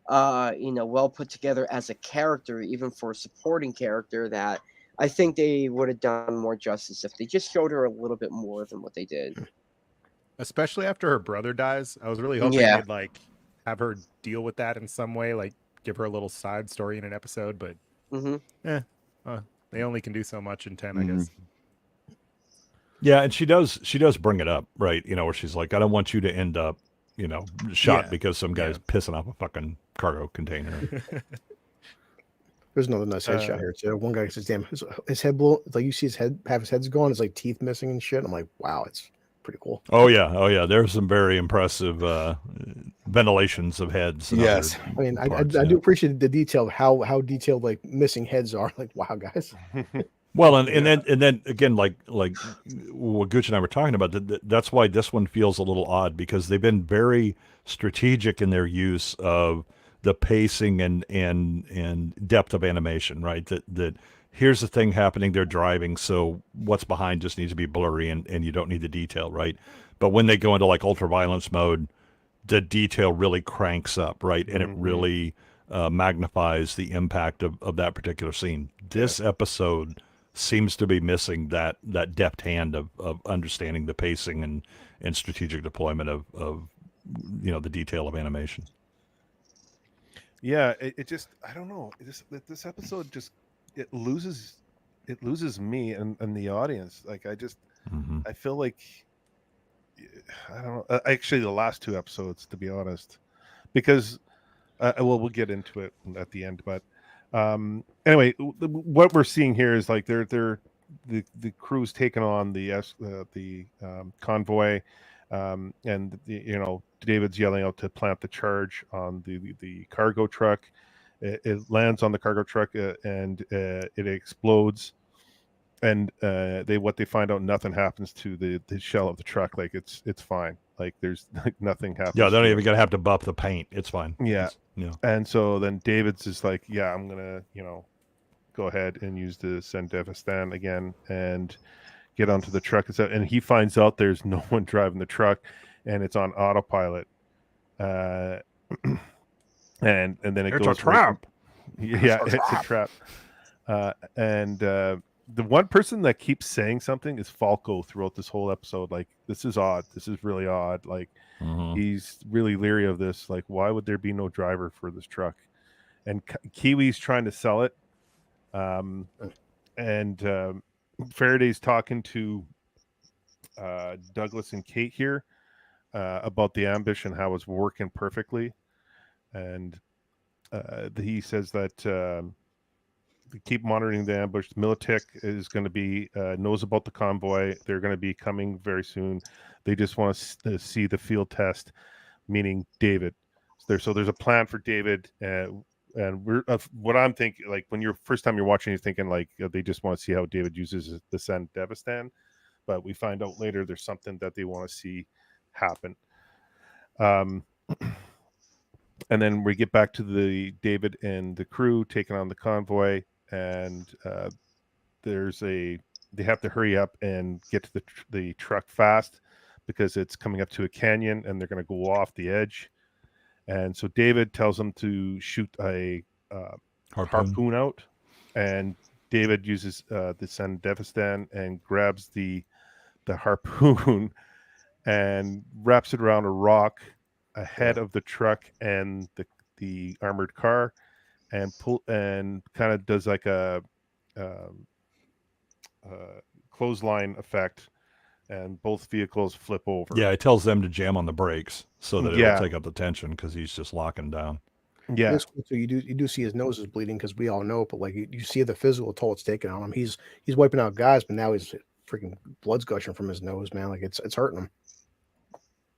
put together as a character, even for a supporting character. That I think they would have done more justice if they just showed her a little bit more than what they did. Especially after her brother dies, I was really hoping Yeah. they'd like have her deal with that in some way, like give her a little side story in an episode. But they only can do so much in 10, I guess. Yeah, and she does bring it up, right? You know, where she's like, I don't want you to end up, you know, shot because some guy's pissing off a fucking cargo container. There's another nice headshot here too. One guy says, "Damn, his head blow." It's like you see his head's gone. It's like teeth missing and shit. I'm like, wow, it's pretty cool. Oh yeah. There's some very impressive ventilations of heads. Yes, I mean, I do appreciate the detail of how detailed like missing heads are. Like, wow, guys. Well, and then again, like what Gooch and I were talking about, that's why this one feels a little odd, because they've been very strategic in their use of the pacing and depth of animation, right? That here's the thing happening, they're driving, so what's behind just needs to be blurry and you don't need the detail, right? But when they go into like ultraviolence mode, the detail really cranks up, right? And it really magnifies the impact of that particular scene. This episode seems to be missing that deft hand of understanding the pacing and strategic deployment of the detail of animation. Yeah, it just, I don't know. This episode just it loses me and the audience. Like I feel like I don't know. Actually, the last two episodes, to be honest, because we'll get into it at the end. But anyway, what we're seeing here is like the crew's taking on the convoy, and David's yelling out to plant the charge on the cargo truck. It lands on the cargo truck and it explodes. And what they find out, nothing happens to the shell of the truck. Like it's fine. Like there's like nothing happens. Yeah, they're not even gonna have to buff the paint. It's fine. Yeah. And so then David's just like, yeah, I'm gonna go ahead and use the Sandevistan again and get onto the truck. And he finds out there's no one driving the truck, and it's on autopilot. And then it's goes a trap. Yeah, it's a trap. The one person that keeps saying something is Falco throughout this whole episode. Like, this is odd. This is really odd. Like, he's really leery of this. Like, why would there be no driver for this truck? And Kiwi's trying to sell it. Faraday's talking to Douglas and Kate here about the ambush and how it's working perfectly. And he says that keep monitoring the ambush. Militech is going to be knows about the convoy. They're going to be coming very soon. They just want to see the field test, meaning David. So there's a plan for David, and we're what I'm thinking. Like when you're first time you're watching, you're thinking like they just want to see how David uses the Sandevistan, but we find out later there's something that they want to see happen. And then we get back to the David and the crew taking on the convoy, and they have to hurry up and get to the truck fast because it's coming up to a canyon and they're going to go off the edge. And so David tells them to shoot a harpoon out, and David uses the Sandevistan and grabs the harpoon and wraps it around a rock ahead of the truck and the armored car, and kind of does like a clothesline effect, and both vehicles flip over. Yeah, it tells them to jam on the brakes so that it'll take up the tension because he's just locking down. Yeah. So you do see his nose is bleeding because we all know, but like you see the physical toll it's taking on him. He's wiping out guys, but now he's freaking blood's gushing from his nose, man. Like it's hurting him.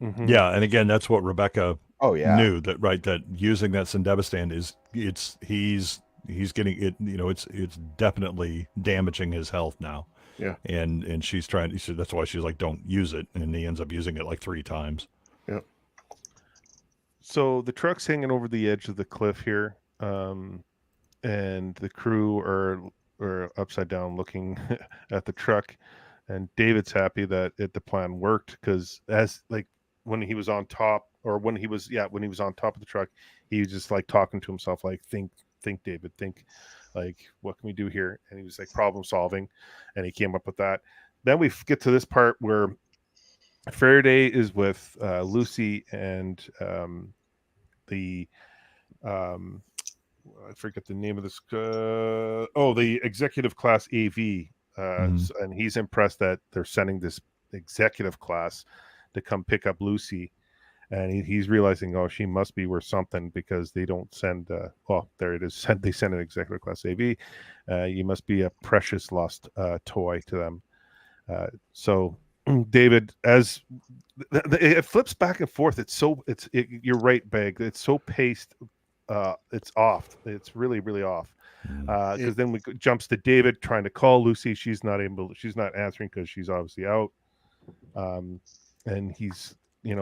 Mm-hmm. Yeah, and again, that's what Rebecca knew, that using that Sandevistan he's getting it, it's definitely damaging his health now. Yeah. And she's trying. That's why she's like, don't use it, and he ends up using it like 3 times. Yeah. So the truck's hanging over the edge of the cliff here, and the crew are upside down looking at the truck, and David's happy that the plan worked, because as like when he was on top, or when he was on top of the truck, he was just like talking to himself, like, think David, think, like, what can we do here? And he was like problem solving, and he came up with that. Then we get to this part where Faraday is with Lucy and the I forget the name of this. The executive class AV, and he's impressed that they're sending this executive class to come pick up Lucy, and he's realizing, oh, she must be worth something, because they don't send. There it is. They send an executive class AV. You must be a precious lost toy to them. So David, as it flips back and forth, you're right, Bag. It's so paced. It's off. It's really, really off. Because then we jumps to David trying to call Lucy. She's not answering, because she's obviously out. And he's,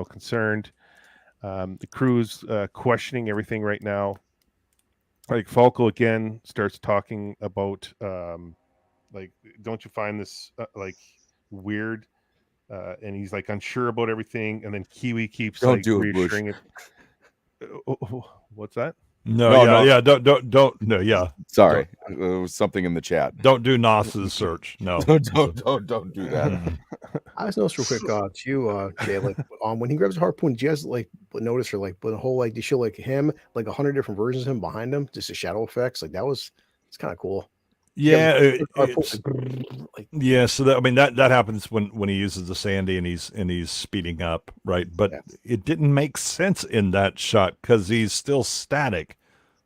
concerned. The crew's questioning everything right now. Like Falco again starts talking about, like, don't you find this weird? And he's like unsure about everything, and then Kiwi keeps reassuring him. What's that? No. Don't. No, yeah. Sorry, there was something in the chat. Don't do Nas's search. No, don't do that. I just noticed real quick, to you, Jay, like, when he grabs a harpoon, do you guys notice, or but the whole they show him 100 different versions of him behind him, just the shadow effects, it's kind of cool. Yeah, so that happens when he uses the Sandy and he's speeding up, right? But it didn't make sense in that shot, because he's still static.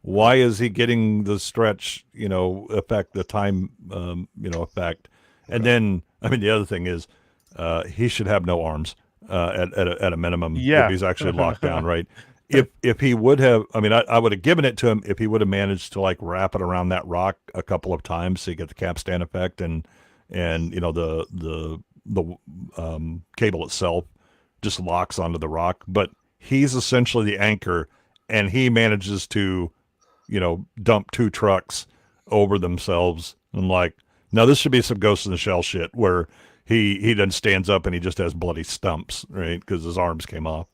Why is he getting the stretch, effect, the time, effect? And then, the other thing is, he should have no arms at a minimum. Yeah, if he's actually locked down, right? If he would have, I would have given it to him if he would have managed to wrap it around that rock a couple of times so you get the capstan effect, and the cable itself just locks onto the rock. But he's essentially the anchor, and he manages to, dump 2 trucks over themselves. And now this should be some Ghost in the Shell shit where he then stands up and he just has bloody stumps, right? Because his arms came off.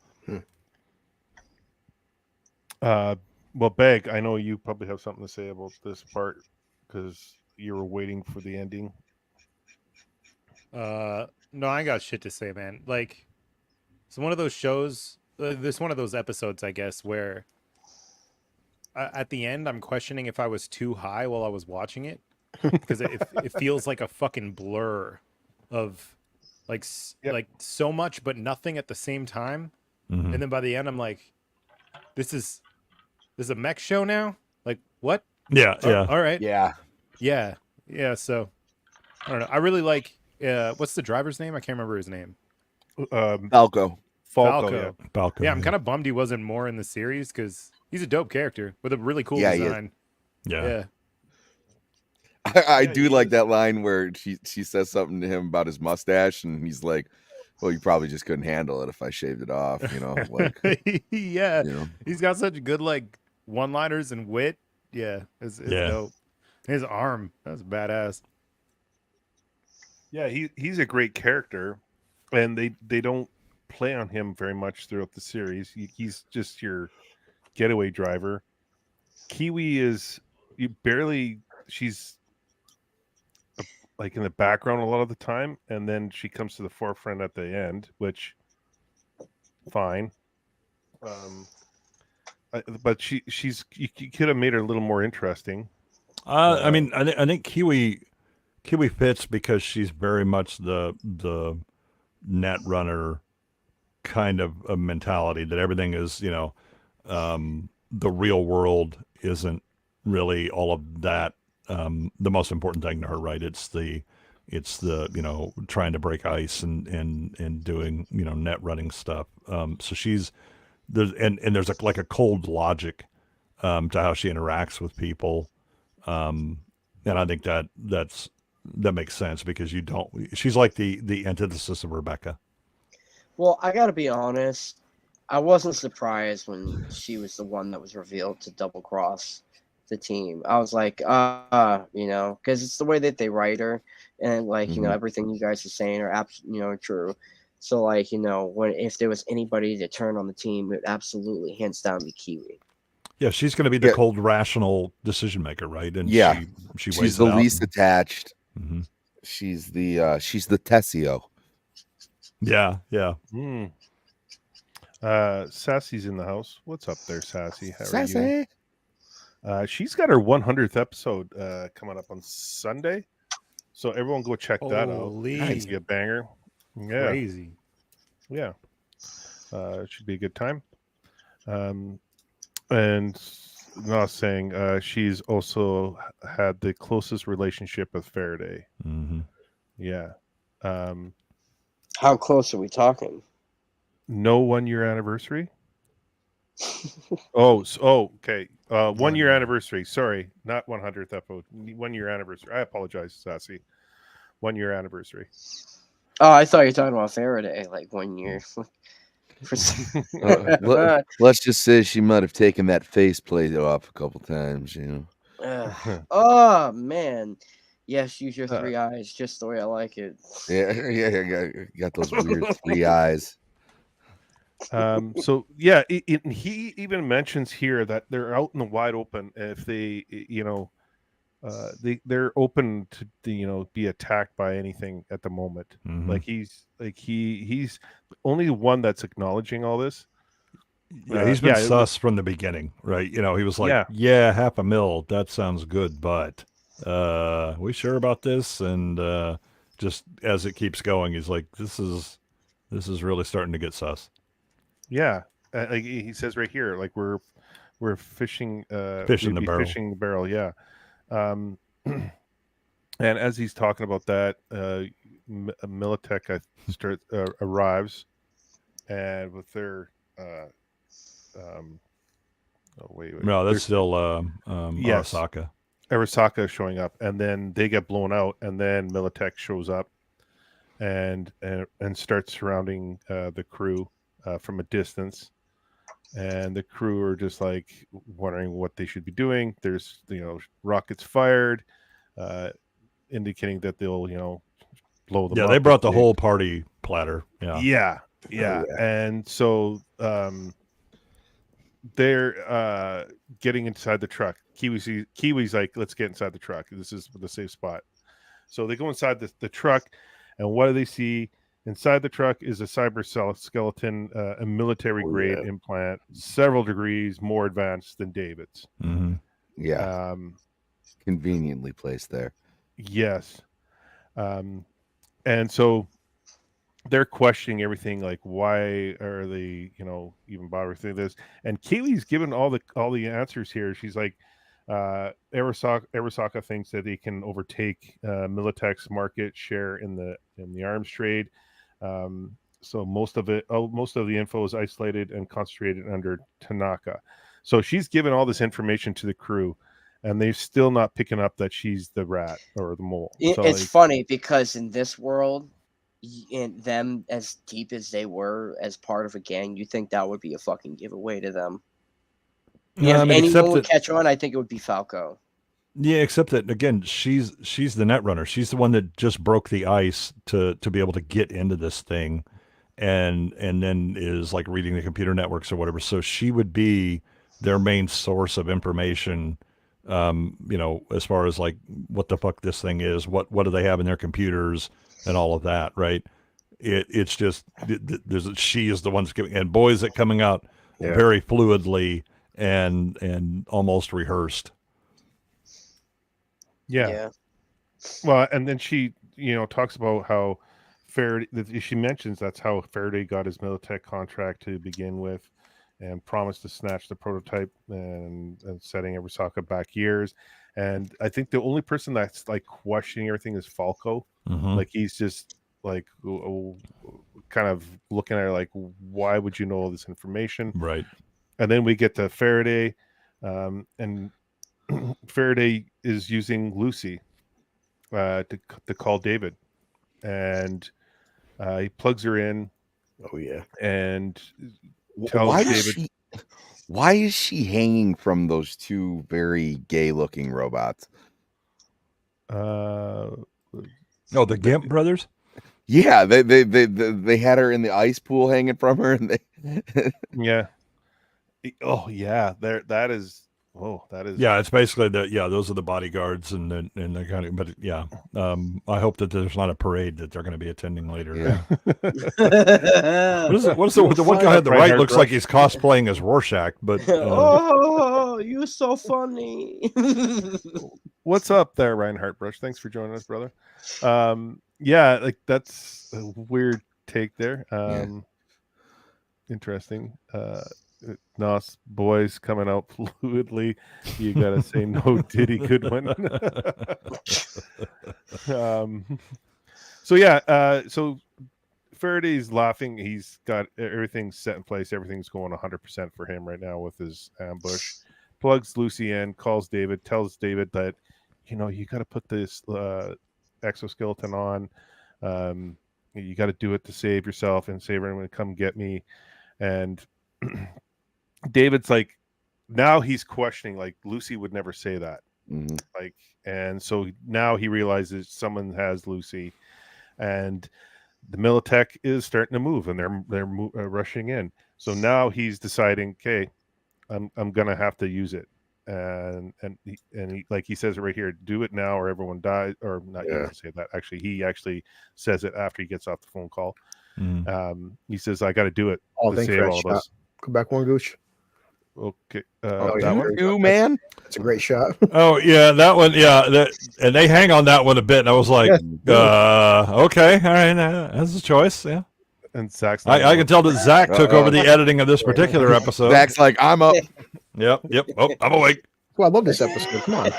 Well, Beg, I know you probably have something to say about this part, because you were waiting for the ending. No, I ain't got shit to say, man. It's one of those shows, this one of those episodes, I guess, where at the end I'm questioning if I was too high while I was watching it, because it feels like a fucking blur of so much but nothing at the same time. And then by the end I'm like, this is a mech show now? What? Yeah. All right. Yeah. So I don't know. I really like what's the driver's name? I can't remember his name. Falco. Falco. Yeah, I'm kind of bummed he wasn't more in the series, because he's a dope character with a really cool design. Yeah. I do like that line where she says something to him about his mustache, and he's like, well, you probably just couldn't handle it if I shaved it off, Yeah. He's got such good one-liners and wit. Yeah, it's dope. His arm, that's badass. Yeah, he's a great character, and they don't play on him very much throughout the series. He's just your getaway driver. Kiwi is she's in the background a lot of the time, and then she comes to the forefront at the end, which fine. But she's you could have made her a little more interesting. I think Kiwi fits because she's very much the net runner kind of a mentality, that everything is, the real world isn't really all of that. The most important thing to her, right? It's the trying to break ice and doing, net running stuff. So there's a cold logic to how she interacts with people. And I think that's that makes sense because you don't. She's like the antithesis of Rebecca. Well, I gotta be honest. I wasn't surprised when she was the one that was revealed to double cross the team. I was like, because it's the way that they write her, and like everything you guys are saying are absolutely true. So like if there was anybody to turn on the team, it absolutely hands down be Kiwi. Yeah, she's going to be the cold, rational decision maker, right? And she's the least attached. Mm-hmm. She's the Tessio. Yeah. Sassy's in the house. What's up there, Sassy? How Sassy. Are you? She's got her 100th episode coming up on Sunday, so everyone go check that out. It's be a banger. Yeah, crazy. Yeah, it should be a good time. And not saying she's also had the closest relationship with Faraday. Mm-hmm. Yeah. How close are we talking? No 1 year anniversary. Okay. 1 year anniversary. Sorry, not 100th episode. 1 year anniversary. I apologize, Sassy. 1 year anniversary. Oh, I thought you were talking about Faraday, like 1 year. Let's just say she might have taken that faceplate off a couple times, Oh man, yes, use your 3 eyes just the way I like it. Yeah, got those weird 3 eyes. So yeah, he even mentions here that they're out in the wide open. If they, they're open to be attacked by anything at the moment. Mm-hmm. Like he's the only one that's acknowledging all this. Yeah, he's been sus from the beginning, right? He was like, yeah, $500,000, that sounds good, but we sure about this? And just as it keeps going, he's like, this is really starting to get sus. Yeah, like he says right here, like we're fishing the barrel. Fishing the barrel, yeah. And as he's talking about that, Militech arrives, and with their wait. No, that's still Arasaka. Arasaka showing up, and then they get blown out, and then Militech shows up, and starts surrounding the crew from a distance. And the crew are just like wondering what they should be doing. There's rockets fired, indicating that they'll blow them up. Yeah, they brought the whole party platter. Yeah. And so they're getting inside the truck. Kiwi's like, let's get inside the truck. This is the safe spot. So they go inside the truck, and what do they see? Inside the truck is a cyber skeleton, a military grade implant, several degrees more advanced than David's. Mm-hmm. Yeah. Conveniently placed there. Yes. And so they're questioning everything, like why are they, even bothering with this? And Kaylee's given all the answers here. She's like, Arasaka thinks that they can overtake Militech's market share in the arms trade. So most of the info is isolated and concentrated under Tanaka. So she's given all this information to the crew, and they're still not picking up that she's the rat or the mole. It's funny because in this world, in them as deep as they were as part of a gang, you think that would be a fucking giveaway to them. Yeah, if anyone would catch on, I think it would be Falco. Yeah, except that again, she's the net runner. She's the one that just broke the ice to be able to get into this thing, and then is like reading the computer networks or whatever. So she would be their main source of information. As far as like what the fuck this thing is, what do they have in their computers and all of that, right? It's just she is the one that's giving, and boy is it coming out very fluidly and almost rehearsed. Yeah. Well, and then she, talks about how Faraday. She mentions that's how Faraday got his Militech contract to begin with, and promised to snatch the prototype and setting Arasaka back years. And I think the only person that's like questioning everything is Falco. Mm-hmm. Like he's just like kind of looking at her like, why would you know all this information? Right. And then we get to Faraday, and Faraday is using Lucy, to call David, and he plugs her in. Oh yeah. And tells David, why is she hanging from those two very gay-looking robots? The Gimp brothers. Yeah, they had her in the ice pool hanging from her, and they yeah. Oh yeah, that is. Yeah, it's basically those are the bodyguards, and they're kind of, but yeah, I hope that there's not a parade that they're going to be attending later. Yeah. What's the one guy on the right looks like he's cosplaying as Rorschach, but oh, you're so funny. What's up there, Reinhardt Brush? Thanks for joining us, brother. Yeah, like that's a weird take there. Interesting. Nos boys coming out fluidly. You gotta say no, Diddy Goodwin. So Faraday's laughing. He's got everything set in place. Everything's going 100% for him right now with his ambush. Plugs Lucy in, calls David, tells David that you got to put this exoskeleton on. You got to do it to save yourself and save everyone. Come get me. And David's like, now he's questioning, like, Lucy would never say that. Mm-hmm. Like, and so now he realizes someone has Lucy, and the Militech is starting to move, and they're rushing in. So now he's deciding, okay, I'm gonna have to use it, and he, like he says it right here, do it now or everyone dies, or not. He doesn't say that. Actually, he actually says it after he gets off the phone call. He says, I got to do it to save all of us. Come back one, Gooch. Okay. That one? You, man. It's a great shot. Oh yeah, that one. Yeah, and they hang on that one a bit, and I was like, okay, all right, that's a choice. Yeah. And Zach's I can tell that Zach took over the editing of this particular episode. Zach's like, I'm up. Yep. Oh, I'm awake. Well, I love this episode. Come on.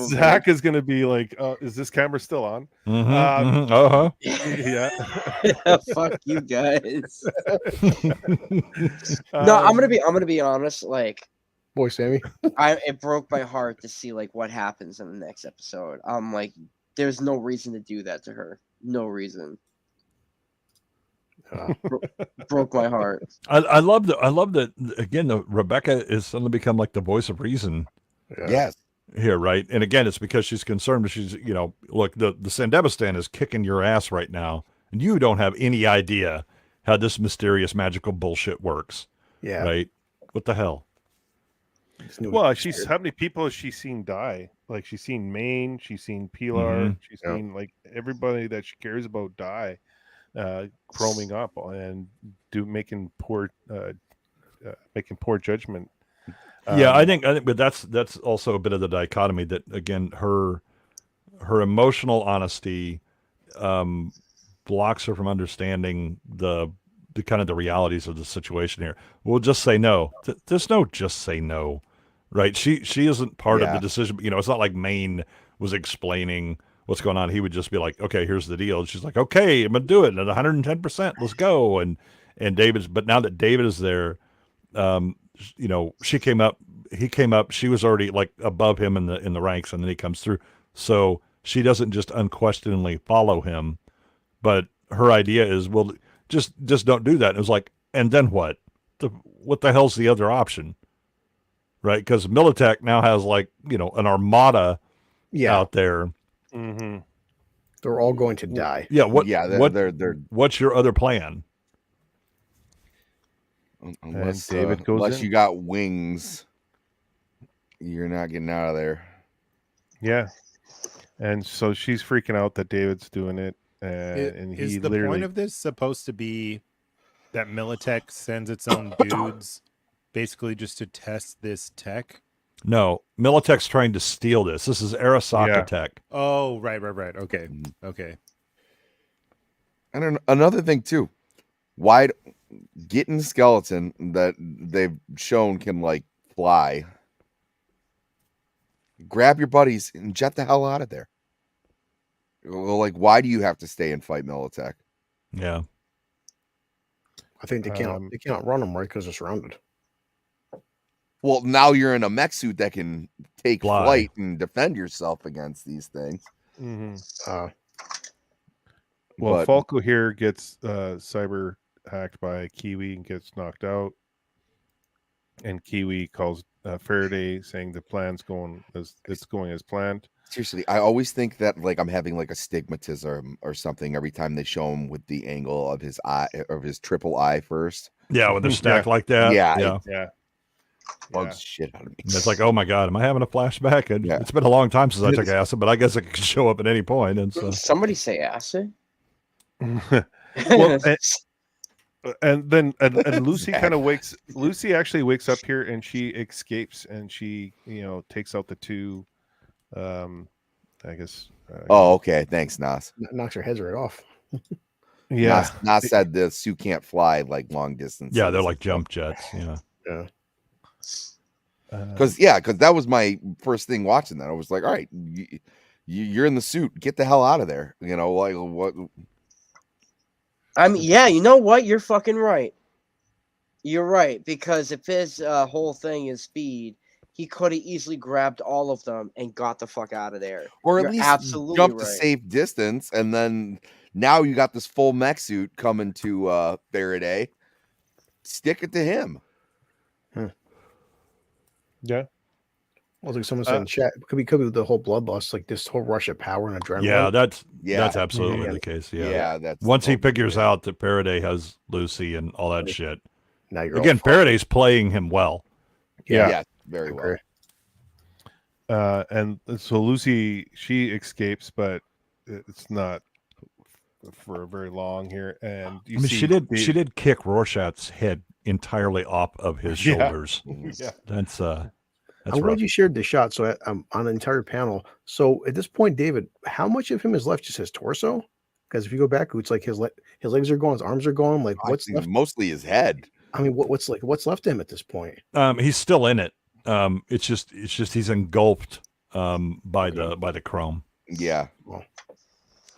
Zach is going to be like, is this camera still on? Yeah. Fuck you guys. No, I'm gonna be honest. Like, boy, Sammy, it broke my heart to see like what happens in the next episode. I'm like, there's no reason to do that to her. No reason. Broke my heart. I love that again. Rebecca is suddenly become like the voice of reason. Yes. Here, right? And again, it's because she's concerned. She's, look, the Sandebistan is kicking your ass right now, and you don't have any idea how this mysterious magical bullshit works. Yeah. Right? What the hell? Well, how many people has she seen die? Like, she's seen Maine, she's seen Pilar, she's seen like everybody that she cares about die. Chroming up and making poor judgment. I think, but that's also a bit of the dichotomy that, again, her emotional honesty blocks her from understanding the kind of the realities of the situation here. We'll just say no. There's no just say no, right? She isn't part of the decision. It's not like Maine was explaining what's going on. He would just be like, okay, here's the deal. And she's like, okay, I'm gonna do it at 110%. Let's go. And but now that David is there, he came up, she was already like above him in the ranks, and then he comes through. So she doesn't just unquestioningly follow him, but her idea is, well, just don't do that. And it was like, and then what? What the hell's the other option? Right? Because Militech now has like, an armada out there. Mm-hmm. They're all going to die. Yeah. What's your other plan? Unless David goes unless in. you got wings, you're not getting out of there. Yeah. And so she's freaking out that David's doing it. And is the point of this supposed to be that Militech sends its own dudes basically just to test this tech? No, Militech's trying to steal this. This is Arasaka tech. Oh, right. Okay. And another thing too, why getting skeleton that they've shown can like fly? Grab your buddies and jet the hell out of there. Well, like, why do you have to stay and fight Militech? Yeah, I think they can't run them right because they're surrounded. Well, now you're in a mech suit that can take flight and defend yourself against these things. Well, Falco here gets cyber hacked by Kiwi and gets knocked out. And Kiwi calls Faraday saying the plan's going as planned. Seriously, I always think that like I'm having like astigmatism or something every time they show him with the angle of his eye, of his triple eye first. Yeah, when they're stacked like that. Yeah. Bugs shit out of me. It's like, oh my god, am I having a flashback? And it's been a long time since I took acid, but I guess it could show up at any point. And so somebody say acid. Well, and then Lucy kind of wakes. Lucy actually wakes up here and she escapes and she takes out the two. I guess. Okay. Thanks, Nas. Knocks her heads right off. Yeah. Nas said the suit can't fly like long distance. Yeah, they're like jump jets. Yeah. Because that was my first thing watching that. I was like, all right, you're in the suit. Get the hell out of there. Like what? I mean, yeah, you know what? You're fucking right. You're right, because if his whole thing is speed, he could have easily grabbed all of them and got the fuck out of there. Or You're at least absolutely jump to right. safe distance, and then now you got this full mech suit coming to Faraday. Stick it to him. Yeah. Well, like someone said in chat, could be the whole bloodlust, like this whole rush of power and adrenaline. Yeah, that's absolutely the case. Yeah, that's once he figures out that Faraday has Lucy and all that shit. Now you're again, Faraday's playing him well. Yeah, very well. And so Lucy, she escapes, but it's not for very long here. And she did kick Rorschach's head entirely off of his shoulders. Yeah, that's I'm glad you shared the shot. So on an entire panel. So at this point, David, how much of him is left? Just his torso? Because if you go back, it's like his legs are gone, his arms are gone. Like what's left? Mostly his head. I mean, what's left of him at this point? He's still in it. It's just he's engulfed by the chrome. Yeah.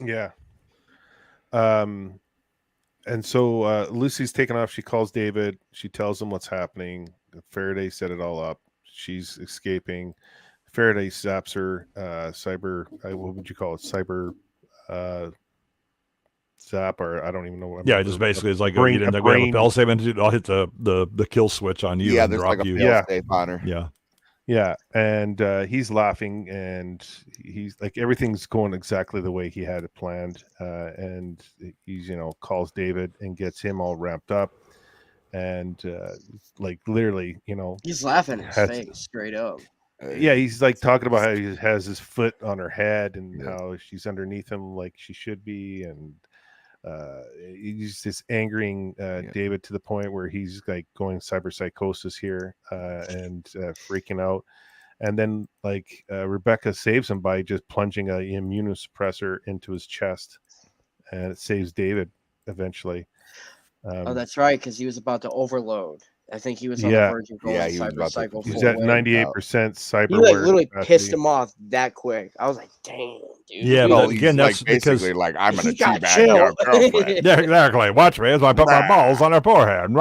Yeah. And so Lucy's taken off. She calls David. She tells him what's happening. Faraday set it all up. She's escaping. Faraday zaps her. Cyber. What would you call it? Cyber. Zap, or I don't even know. Yeah, just basically it's like we have a bell save, and I'll hit the kill switch on you. Yeah, and there's drop like a you. fail save on her. Yeah, and he's laughing, and he's like everything's going exactly the way he had it planned, and he's calls David and gets him all ramped up, and like literally he's laughing in his face straight up. Yeah, he's like talking about how he has his foot on her head and how she's underneath him like she should be, and he's just angering David to the point where he's like going cyber psychosis here and freaking out. And then like Rebecca saves him by just plunging an immunosuppressor into his chest, and it saves David eventually. Oh, that's right, because he was about to overload. I think he was on the verge of going cyber cycle. He's at 98% cyber. You like literally pissed him off that quick. I was like, damn, dude. Yeah, but again, that's like basically like I'm gonna teabag your girlfriend. Yeah, exactly. Watch me as I put my balls on her forehead.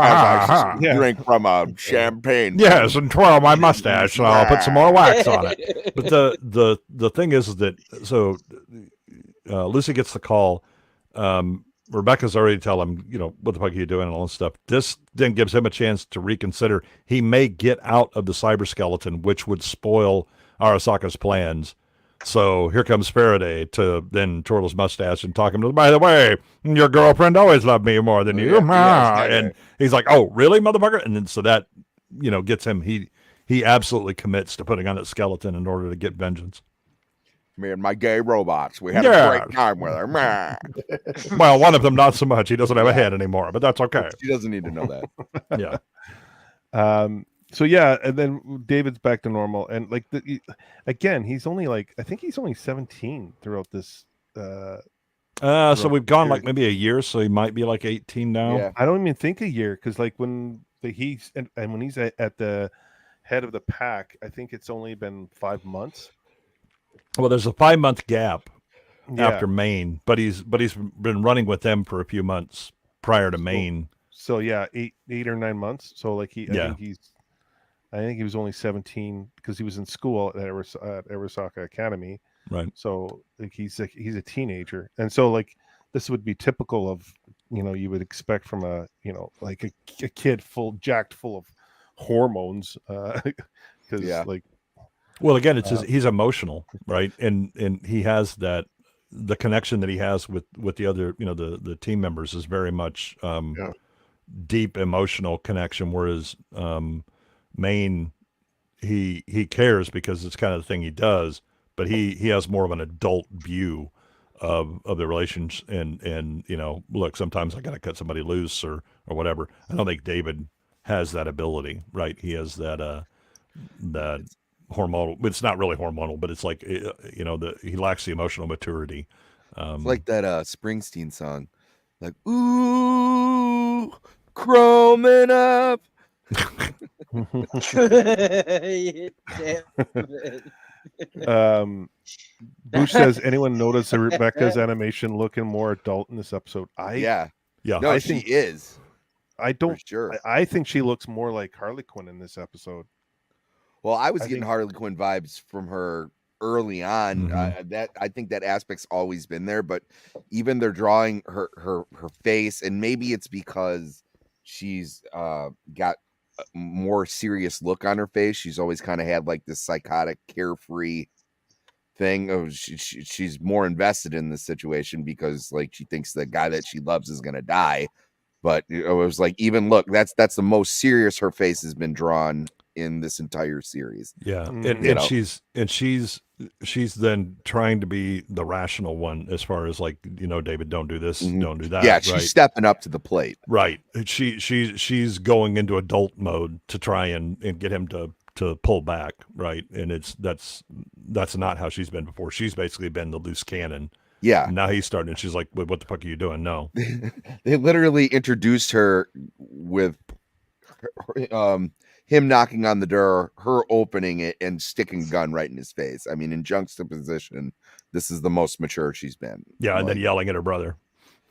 Drink from a champagne. Yes, and twirl my mustache, and I'll put some more wax on it. But the thing is that so Lucy gets the call. Rebecca's already tell him, what the fuck are you doing and all this stuff. This then gives him a chance to reconsider. He may get out of the cyber skeleton, which would spoil Arasaka's plans. So here comes Faraday to then twirl his mustache and talk him to, by the way, your girlfriend always loved me more than you. And he's like, oh, really, motherfucker? And then so that, gets him, he absolutely commits to putting on that skeleton in order to get vengeance. Me and my gay robots. We had a great time with her. Well, one of them not so much. He doesn't have a head anymore, but that's okay. She doesn't need to know that. Yeah. So yeah, and then David's back to normal, and like again, he's only like I think he's only 17 throughout this. So we've gone like maybe a year, so he might be like 18 now. Yeah. I don't even think a year, because like when he's and when he's at the head of the pack, I think it's only been 5 months. Well, there's a 5-month gap after Maine, but he's been running with them for a few months prior to Maine. So yeah, 8 or 9 months. So like I think he was only 17 because he was in school at Arasaka Academy. Right. So like he's a teenager, and so like this would be typical of you would expect from a like a kid jacked full of hormones, because like. Well, again, it's he's emotional, right? And he has the connection that he has with the other, the team members is very much deep emotional connection. Whereas Maine, he cares because it's kind of the thing he does, but he has more of an adult view of the relations. And look, sometimes I got to cut somebody loose or whatever. I don't think David has that ability, right? He has that hormonal, it's not really hormonal, but it's like he lacks the emotional maturity. It's like that Springsteen song, like ooh, chroming up. Gooch says, anyone notice Rebecca's animation looking more adult in this episode? Yeah. No, I think think she is. I don't. For sure. I think she looks more like Harley Quinn in this episode. Well, I was getting Harley Quinn vibes from her early on. I think that aspect's always been there, but even they're drawing her face, and maybe it's because she's got a more serious look on her face. She's always kind of had like this psychotic, carefree thing. Oh, she's more invested in this situation because like she thinks the guy that she loves is gonna die. But it was like, even look, that's the most serious her face has been drawn in this entire series. Yeah. And she's then trying to be the rational one as far as like, David, don't do this, don't do that. Yeah, she's stepping up to the plate. Right. She's going into adult mode to try and get him to pull back, right? And that's not how she's been before. She's basically been the loose cannon. Yeah. Now he's starting, and she's like, "What the fuck are you doing?" No. They literally introduced her with him knocking on the door, her opening it, and sticking a gun right in his face. I mean, in juxtaposition, this is the most mature she's been. Yeah, and then yelling at her brother.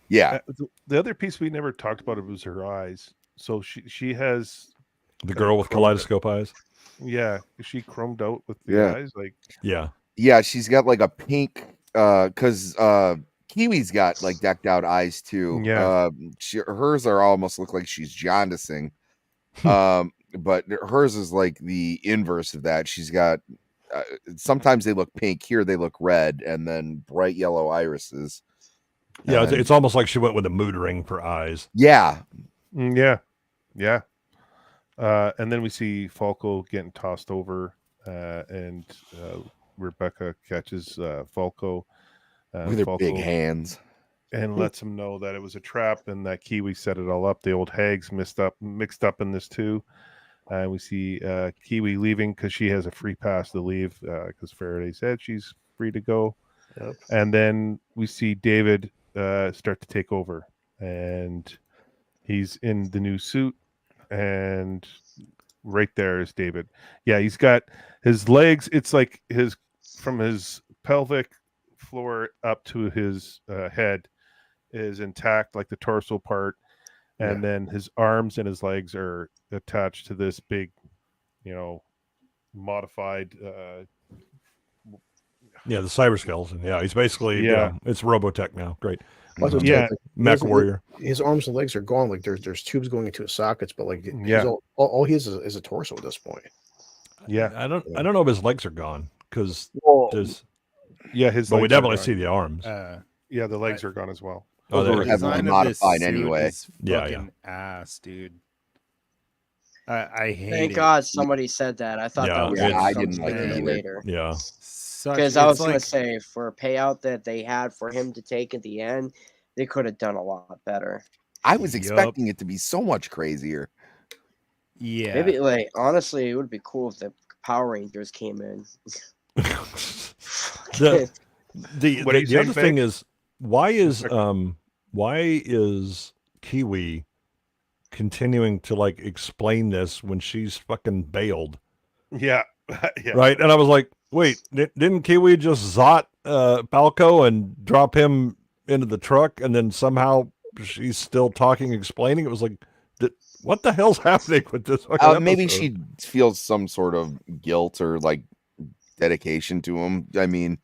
Yeah. The other piece we never talked about was her eyes. So she has the girl with kaleidoscope eyes. Yeah, is she chromed out with the eyes? Like yeah, she's got like a pink. Because Kiwi's got like decked out eyes too. Yeah, hers are almost look like she's jaundicing. But hers is like the inverse of that. She's got sometimes they look pink, here they look red, and then bright yellow irises. Yeah, it's almost like she went with a mood ring for eyes. Yeah. And then we see Falco getting tossed over, and Rebecca catches Falco with her big hands and lets him know that it was a trap and that Kiwi set it all up. The old hag's mixed up in this too. And we see Kiwi leaving because she has a free pass to leave because Faraday said she's free to go. Yep. And then we see David start to take over, and he's in the new suit, and right there is David. Yeah, he's got his legs. It's like from his pelvic floor up to his head is intact, like the torso part, and then his arms and his legs are attached to this big, modified. Yeah, the cyber skeleton. Yeah, he's basically it's Robotech now. Great. Mech warrior. His arms and legs are gone. Like there's tubes going into his sockets, but like all he has is a torso at this point. Yeah, I don't know if his legs are gone because there's his. But we definitely see the arms. The legs are gone as well. Those were heavily modified anyway. Ass, dude. I hate. Thank God somebody said that. I thought that was I didn't like it either. later. Yeah. Because I was going to say, for a payout that they had for him to take at the end, they could have done a lot better. I was expecting it to be so much crazier. Yeah. Maybe, honestly, it would be cool if the Power Rangers came in. The other thing is, why is Kiwi continuing to explain this when she's fucking bailed? Yeah. Right. And I was like, wait, didn't Kiwi just zot Falco and drop him into the truck, and then somehow she's still talking, explaining? It was like, what the hell's happening with this? Maybe she feels some sort of guilt or dedication to him. I mean,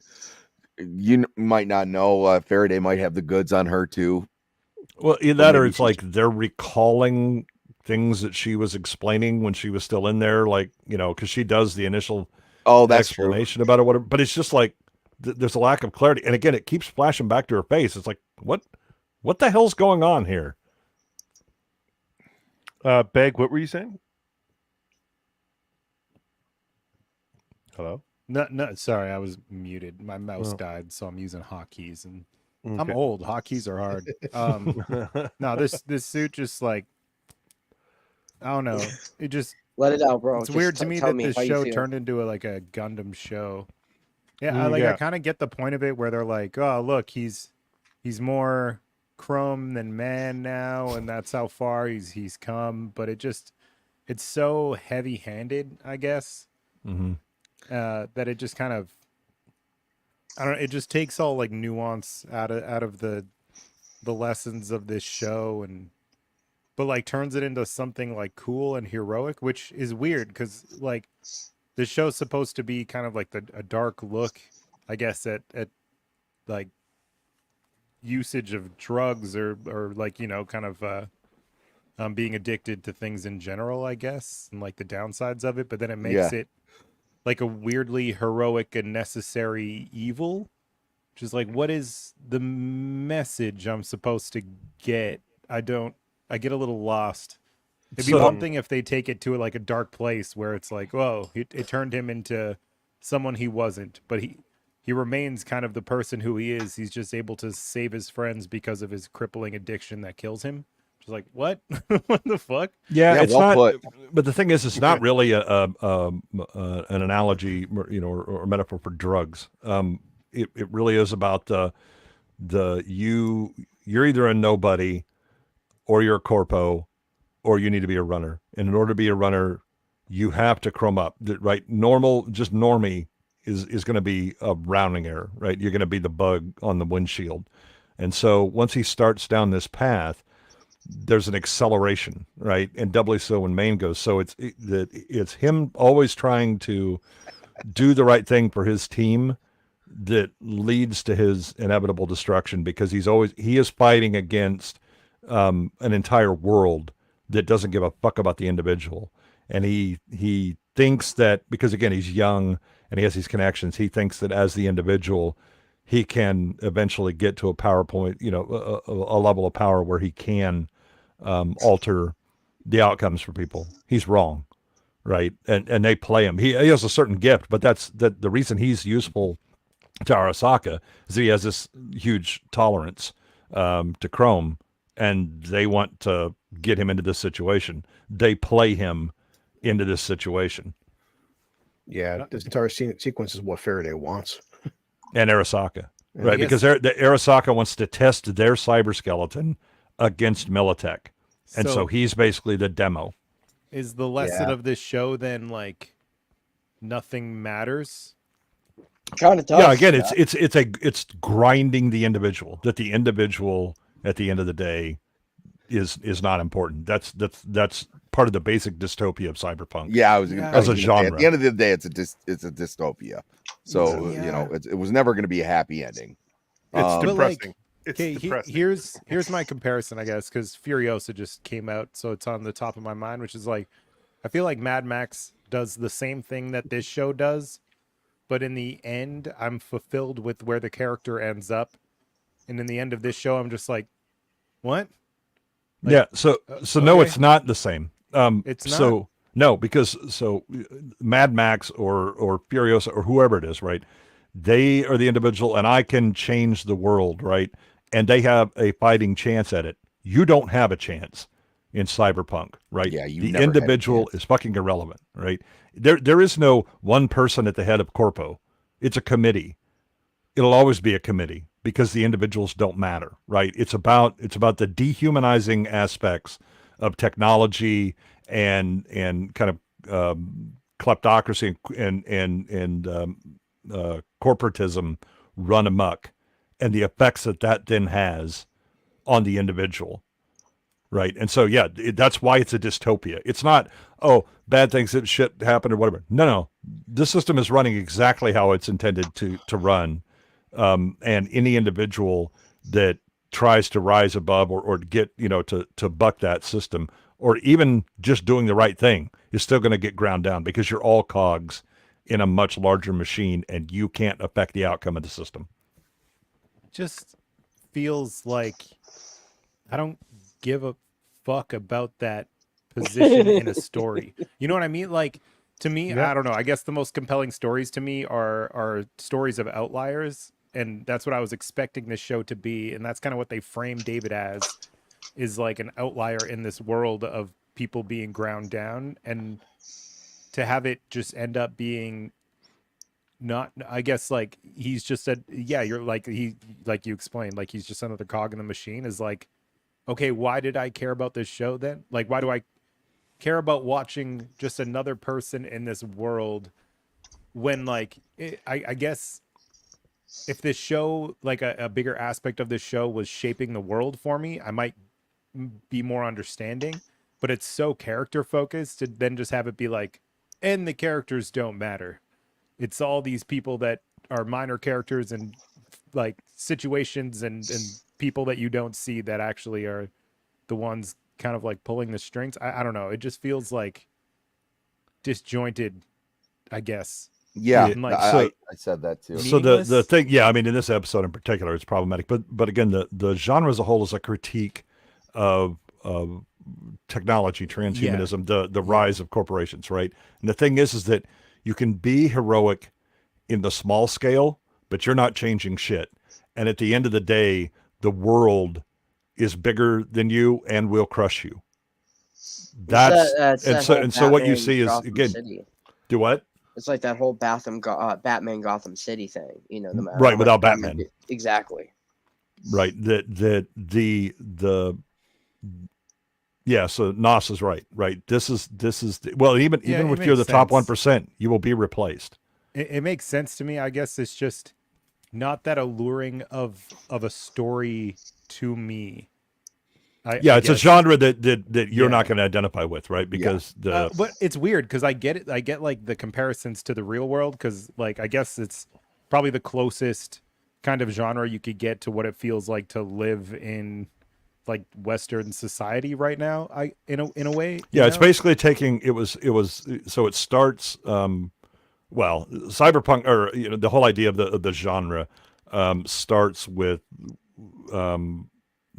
You might not know. Faraday might have the goods on her too. Well, either that or it's like they're recalling things that she was explaining when she was still in there, like, you know, because she does the initial explanation about it, whatever. But it's just like there's a lack of clarity, and again, it keeps flashing back to her face. It's like, what the hell's going on here? Beg, what were you saying? Hello? No, sorry, I was muted. My mouse died, so I'm using hotkeys, and I'm old. Hotkeys are hard. No, this suit just like, I don't know. It just let it out, bro. It's just weird to me that this show feel. turned into a Gundam show. Yeah, I kind of get the point of it, where they're like, oh, look, he's more chrome than man now, and that's how far he's come. But it's so heavy-handed, I guess. Mm-hmm. That it just kind of, I don't know, it just takes all like nuance out of the lessons of this show, but like turns it into something like cool and heroic, which is weird because like this show's supposed to be kind of like a dark look, I guess, at like usage of drugs or like, you know, kind of being addicted to things in general, I guess, and like the downsides of it. But then it makes it like a weirdly heroic and necessary evil, which is like, what is the message I'm supposed to get? I get a little lost. It'd be one thing if they take it to like a dark place where it's like, whoa, it turned him into someone he wasn't, but he remains kind of the person who he is. He's just able to save his friends because of his crippling addiction that kills him. Just like, what? What the fuck? Yeah, it's not. But the thing is, it's not really an analogy, you know, or a metaphor for drugs. It really is about you're either a nobody, or you're a corpo, or you need to be a runner. And in order to be a runner, you have to chrome up. Right? Normal, just normie is going to be a rounding error. Right? You're going to be the bug on the windshield. And so once he starts down this path, there's an acceleration, right? And doubly so when Maine goes. So it's him always trying to do the right thing for his team that leads to his inevitable destruction, because he is fighting against an entire world that doesn't give a fuck about the individual. And he thinks that because, again, he's young and he has these connections, he thinks that as the individual, he can eventually get to a PowerPoint, you know, a level of power where he can alter the outcomes for people. He's wrong, right? And they play him. He has a certain gift, but that's the reason he's useful to Arasaka is that he has this huge tolerance to Chrome, and they want to get him into this situation. They play him into this situation. Yeah, this entire sequence is what Faraday wants. And Arasaka, right? Because Arasaka wants to test their cyber skeleton against Militech. And so he's basically the demo. Is the lesson of this show then like nothing matters? Kind of does. Yeah, again, it's grinding the individual, that the individual at the end of the day is not important. That's part of the basic dystopia of cyberpunk. Yeah, as a genre. At the end of the day, it's a dystopia. So you know, it was never going to be a happy ending. It's depressing. Okay, here's my comparison, I guess, because Furiosa just came out, so it's on the top of my mind, which is like, I feel like Mad Max does the same thing that this show does, but in the end, I'm fulfilled with where the character ends up, and in the end of this show, I'm just like, what? Like, yeah. So no, it's not the same. It's not. So no, because Mad Max or Furiosa or whoever it is, right? They are the individual, and I can change the world, right? And they have a fighting chance at it. You don't have a chance in Cyberpunk, right? Yeah, the individual is fucking irrelevant, right? There is no one person at the head of Corpo. It's a committee. It'll always be a committee because the individuals don't matter, right? It's about the dehumanizing aspects of technology and kind of kleptocracy and corporatism run amok, and the effects that then has on the individual, right? And so that's why it's a dystopia. It's not, oh, bad things that shit happen or whatever. No, this system is running exactly how it's intended to run, and any individual that tries to rise above or get, to buck that system, or even just doing the right thing, is still going to get ground down because you're all cogs in a much larger machine and you can't affect the outcome of the system. Just feels like I don't give a fuck about that position in a story. You know what I mean? Like, to me, I don't know. I guess the most compelling stories to me are stories of outliers, and that's what I was expecting this show to be, and that's kind of what they frame David as, is like an outlier in this world of people being ground down, and to have it just end up being not, I guess, like, he's just said, yeah, you're like, like you explained, like, he's just another cog in the machine, is like, okay, why did I care about this show then? Like, why do I care about watching just another person in this world when, like, I guess if this show, like a bigger aspect of this show was shaping the world for me, I might be more understanding, but it's so character focused to then just have it be like, and the characters don't matter. It's all these people that are minor characters and like situations and people that you don't see that actually are the ones kind of like pulling the strings. I don't know. It just feels like disjointed, I guess. Yeah, Like, I said that too. So the thing, yeah, I mean, in this episode in particular, it's problematic. But again, the genre as a whole is a critique of technology, transhumanism, the rise of corporations, right? And the thing is that you can be heroic in the small scale, but you're not changing shit. And at the end of the day, the world is bigger than you and will crush you. So what you see is, again, do what? It's like that whole Batman Gotham City thing, no matter right, without Batman. Exactly. Right. Yeah, so Nos is right. This is well, even if you're the top 1%, you will be replaced. It makes sense to me. I guess it's just not that alluring of a story to me. It's a genre that you're not going to identify with, right? Because but it's weird because I get it. I get like the comparisons to the real world because, like, I guess it's probably the closest kind of genre you could get to what it feels like to live in like Western society right now. In a way. Yeah, it's basically taking so it starts. Well, cyberpunk, or the whole idea of the genre starts with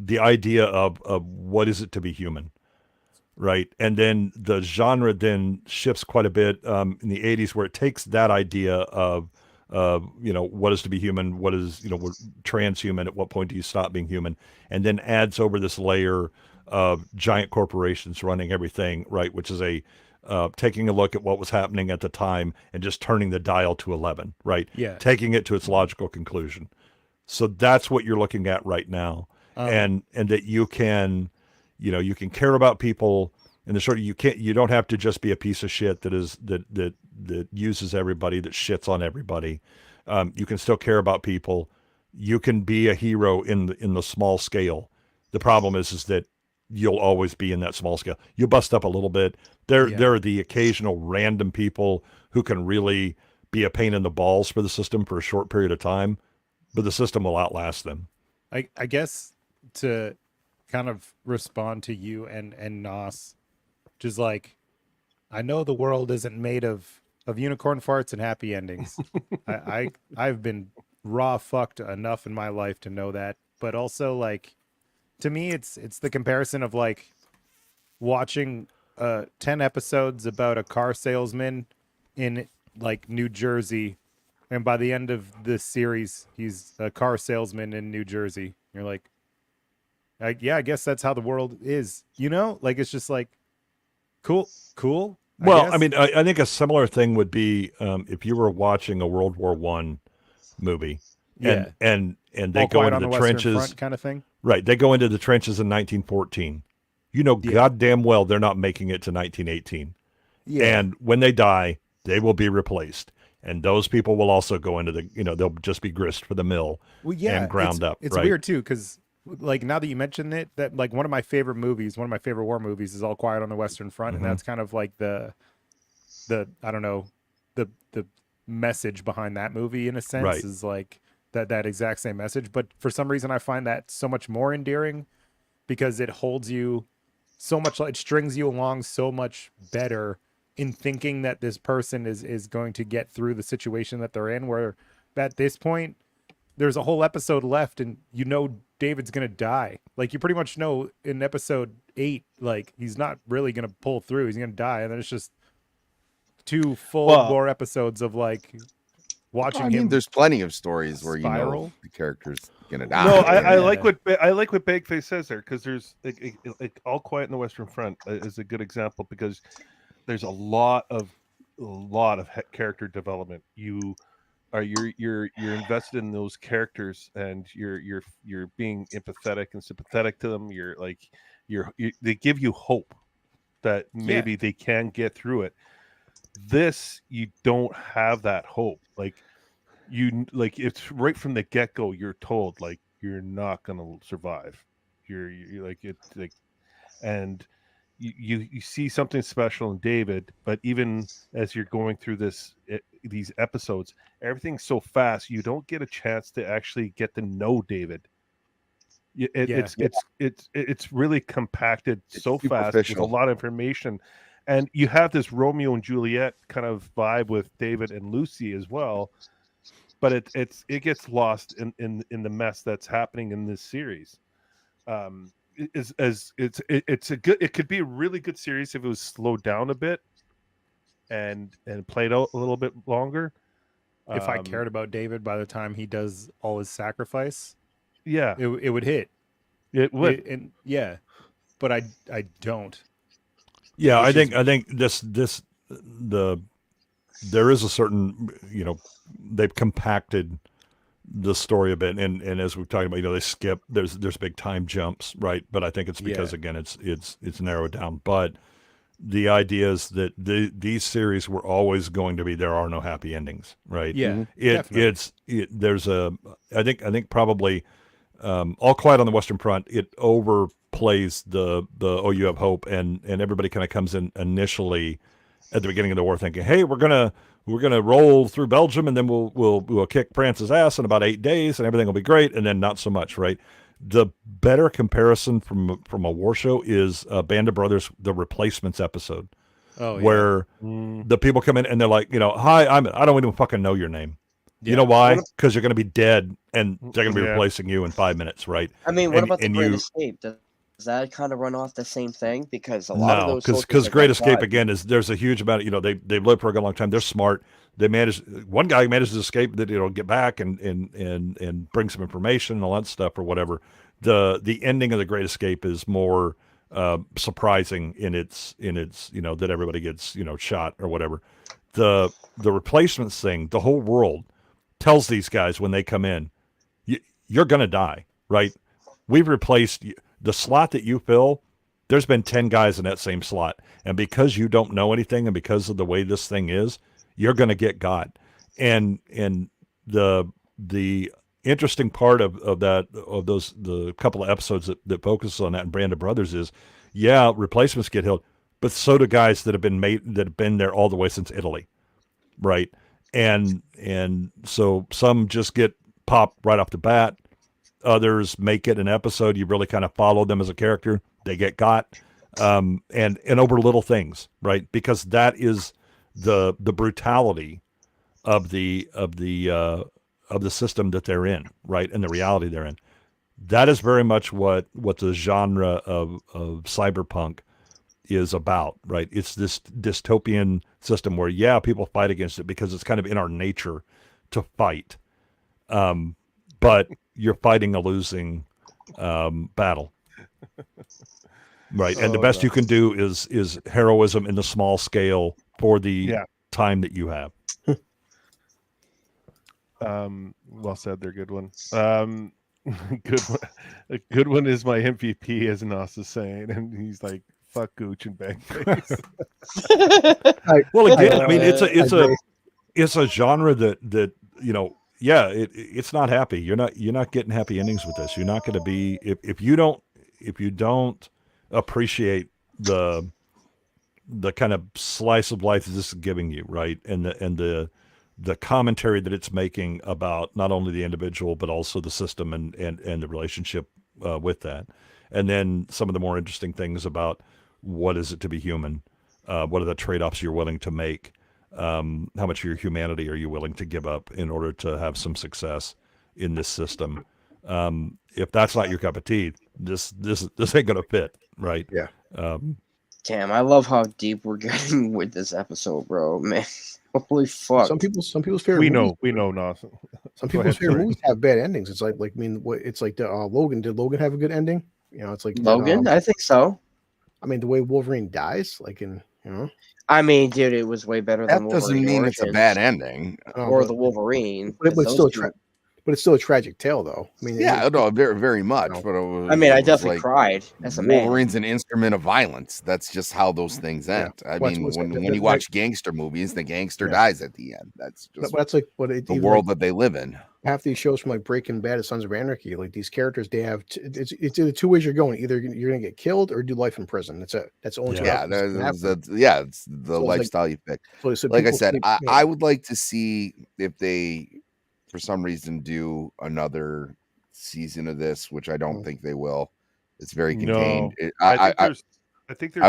the idea of what is it to be human, right? And then the genre then shifts quite a bit in the 80s, where it takes that idea of what is to be human, what is transhuman, at what point do you stop being human, and then adds over this layer of giant corporations running everything, right? Which is taking a look at what was happening at the time and just turning the dial to 11, right? Yeah. Taking it to its logical conclusion. So that's what you're looking at right now. And that you can care about people, and you don't have to just be a piece of shit that uses everybody, that shits on everybody. You can still care about people. You can be a hero in the small scale. The problem is that you'll always be in that small scale. You bust up a little bit. There are the occasional random people who can really be a pain in the balls for the system for a short period of time, but the system will outlast them. I guess to kind of respond to you and Nos, just like, I know the world isn't made of unicorn farts and happy endings. I've been raw fucked enough in my life to know that, but also, like, to me, it's the comparison of like watching 10 episodes about a car salesman in like New Jersey, and by the end of this series, he's a car salesman in New Jersey. You're like, I guess that's how the world is, like, it's just like, cool. I mean, I think a similar thing would be if you were watching a World War I movie, and they go into the trenches, kind of thing. Right, they go into the trenches in 1914. Goddamn well they're not making it to 1918. Yeah. And when they die, they will be replaced. And those people will also go into they'll just be grist for the mill and ground up. It's weird too, because like, now that you mention it, that like one of my favorite war movies is All Quiet on the Western Front, and that's kind of like the I don't know, the message behind that movie in a sense, is like that exact same message. But for some reason, I find that so much more endearing because it holds you so much, it strings you along so much better in thinking that this person is going to get through the situation that they're in, where at this point there's a whole episode left and you know David's gonna die. Like, you pretty much know in episode 8, like, he's not really gonna pull through, he's gonna die, and then it's just 2 full more episodes of like watching him. There's plenty of stories where spiral. you know the character's gonna die. No, I like what BAGFACE says there, because there's like All Quiet in the Western Front is a good example, because there's a lot of character development. You're invested in those characters, and you're being empathetic and sympathetic to them. They give you hope that maybe they can get through it. This, you don't have that hope. It's right from the get-go, you're told like you're not gonna survive. You're like, it's like, and you see something special in David, but even as you're going through these episodes, everything's so fast, you don't get a chance to actually get to know David. It's really compacted, it's so fast with a lot of information, and you have this Romeo and Juliet kind of vibe with David and Lucy as well, but it gets lost in the mess that's happening in this series. It could be a really good series if it was slowed down a bit and played out a little bit longer. If I cared about David by the time he does all his sacrifice, it would hit. It would, but I don't. Yeah, I think there is a certain, they've compacted the story a bit, and as we're talking about, they skip, there's big time jumps, right? But I think it's because again it's narrowed down. But the idea is that these series were always going to be, there are no happy endings, right? Yeah, there's I think probably All Quiet on the Western Front, it overplays the oh, you have hope, and everybody kind of comes in initially at the beginning of the war thinking, hey, we're gonna roll through Belgium, and then we'll kick France's ass in about 8 days, and everything will be great. And then not so much, right? The better comparison from a war show is Band of Brothers, the Replacements episode, where the people come in and they're like, hi, I don't even fucking know your name. Yeah. You know why? Because you're going to be dead, and they're going to be replacing you in 5 minutes, right? I mean, what about the Great Escape? Does that kind of run off the same thing? Because a lot of those, because Great Escape again there's a huge amount of, they've lived for a long time. They're smart. They one guy manages to escape, that get back and bring some information and all that stuff or whatever. The ending of the Great Escape is more surprising in its that everybody gets shot or whatever. The Replacements thing, the whole world tells these guys when they come in, you're gonna die, right? We've replaced the slot that you fill. There's been 10 guys in that same slot, and because you don't know anything, and because of the way this thing is, you're going to get got. And the interesting part of the couple of episodes that focuses on that in Band of Brothers is, replacements get killed, but so do guys that have been there all the way since Italy, right? And so some just get popped right off the bat. Others make it an episode. You really kind of follow them as a character. They get got, and over little things, right? Because that is the brutality of the system that they're in, right? And the reality they're in. That is very much what the genre of cyberpunk is about, right? It's this dystopian system where people fight against it because it's kind of in our nature to fight, but you're fighting a losing battle, right? And the best you can do is heroism in the small scale for the time that you have. Well said. They're good one. Good one. A good one is my MVP, as Nas is saying, and he's like, "Fuck Gooch and BAGFACE." Well, again, I mean, it's a genre that it's not happy. You're not getting happy endings with this. You're not going to be if you don't appreciate the kind of slice of life this is giving you, right? And the the commentary that it's making about not only the individual but also the system and the relationship with that, and then some of the more interesting things about what is it to be human, what are the trade-offs you're willing to make, how much of your humanity are you willing to give up in order to have some success in this system. If that's not your cup of tea, this ain't gonna fit, right? Yeah. Damn, I love how deep we're getting with this episode, bro. Man, holy fuck. Some people's favorite. We movies, know, nothing. Some people's favorite movies have bad endings. It's like I mean, it's like the Logan. Did Logan have a good ending? You know, it's like Logan. I think so. I mean, the way Wolverine dies, like in I mean, dude, it was way better than That doesn't Wolverine mean Origins it's a bad ending. or the Wolverine. but it's still but it's still a tragic tale, though. I mean, Yeah, no, very, very much. But I mean, I definitely cried as a man. Wolverine's an instrument of violence. That's just how those things end. I mean, when you watch gangster movies, the gangster dies at the end. That's just that's like the world that they live in. Half these shows from like Breaking Bad to Sons of Anarchy, like these characters, they have it's either two ways you're going. Either you're going to get killed or do life in prison. That's it. That's the only two options. It's the lifestyle you pick. So like I said, I would like to see if they, for some reason, do another season of this, which I don't think they will. It's very contained. I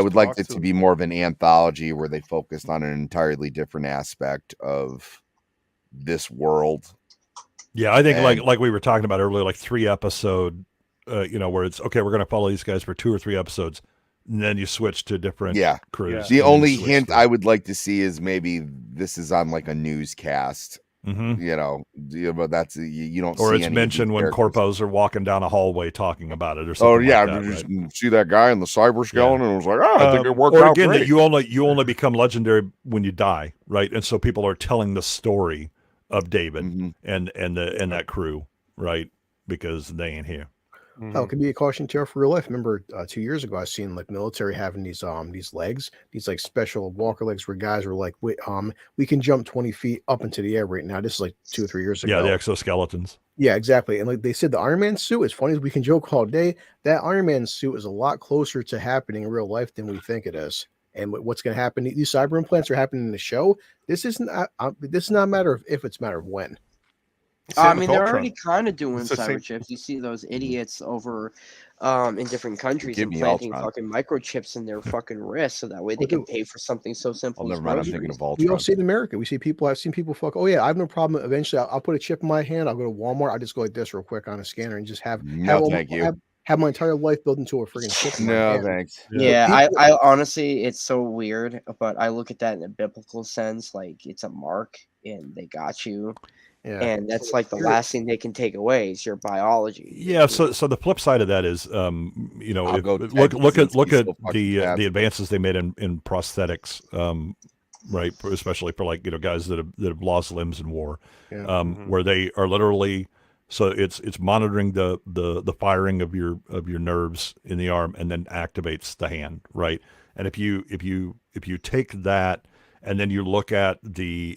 would like it to be more of an anthology where they focused on an entirely different aspect of this world. Yeah, I think like we were talking about earlier, like 3-episode, where it's okay, we're going to follow these guys for 2 or 3 episodes, and then you switch to different crews. The only hint I would like to see is maybe this is on like a newscast. But that's you don't. Or see it's mentioned when corpos are walking down a hallway talking about it, or something. Oh yeah, like that, just see that guy in the cyber skeleton, and it was like, I think it worked or out again, great. That you only become legendary when you die, right? And so people are telling the story of David and that crew, right? Because they ain't here. Oh, it could be a caution tale for real life. Remember 2 years ago, I seen like military having these legs, these like special walker legs where guys were like, we can jump 20 feet up into the air right now. This is like 2 or 3 years ago. Yeah, the exoskeletons. Yeah, exactly. And like they said, the Iron Man suit, as funny as we can joke all day, that Iron Man suit is a lot closer to happening in real life than we think it is. And what's going to happen? These cyber implants are happening in the show. This is not a matter of if, it's a matter of when. I mean, they're already kind of doing cyber chips. You see those idiots over in different countries implanting fucking microchips in their fucking wrists so that way they can pay for something so simple. Never mind, I'm thinking of Ultron. We all see it in America. We see people. I've seen people fuck. Oh yeah, I have no problem. Eventually, I'll put a chip in my hand. I'll go to Walmart. I'll just go like this real quick on a scanner and just have my entire life built into a friggin' chip. No, thanks. Yeah, I honestly, it's so weird, but I look at that in a biblical sense, like it's a mark and they got you. Yeah. And that's like the last thing they can take away is your biology. Yeah. So the flip side of that is, look at the advances they made in prosthetics, right? Especially for like guys that have lost limbs in war, where they are literally. So it's monitoring the firing of your nerves in the arm and then activates the hand, right? And if you take that. And then you look at the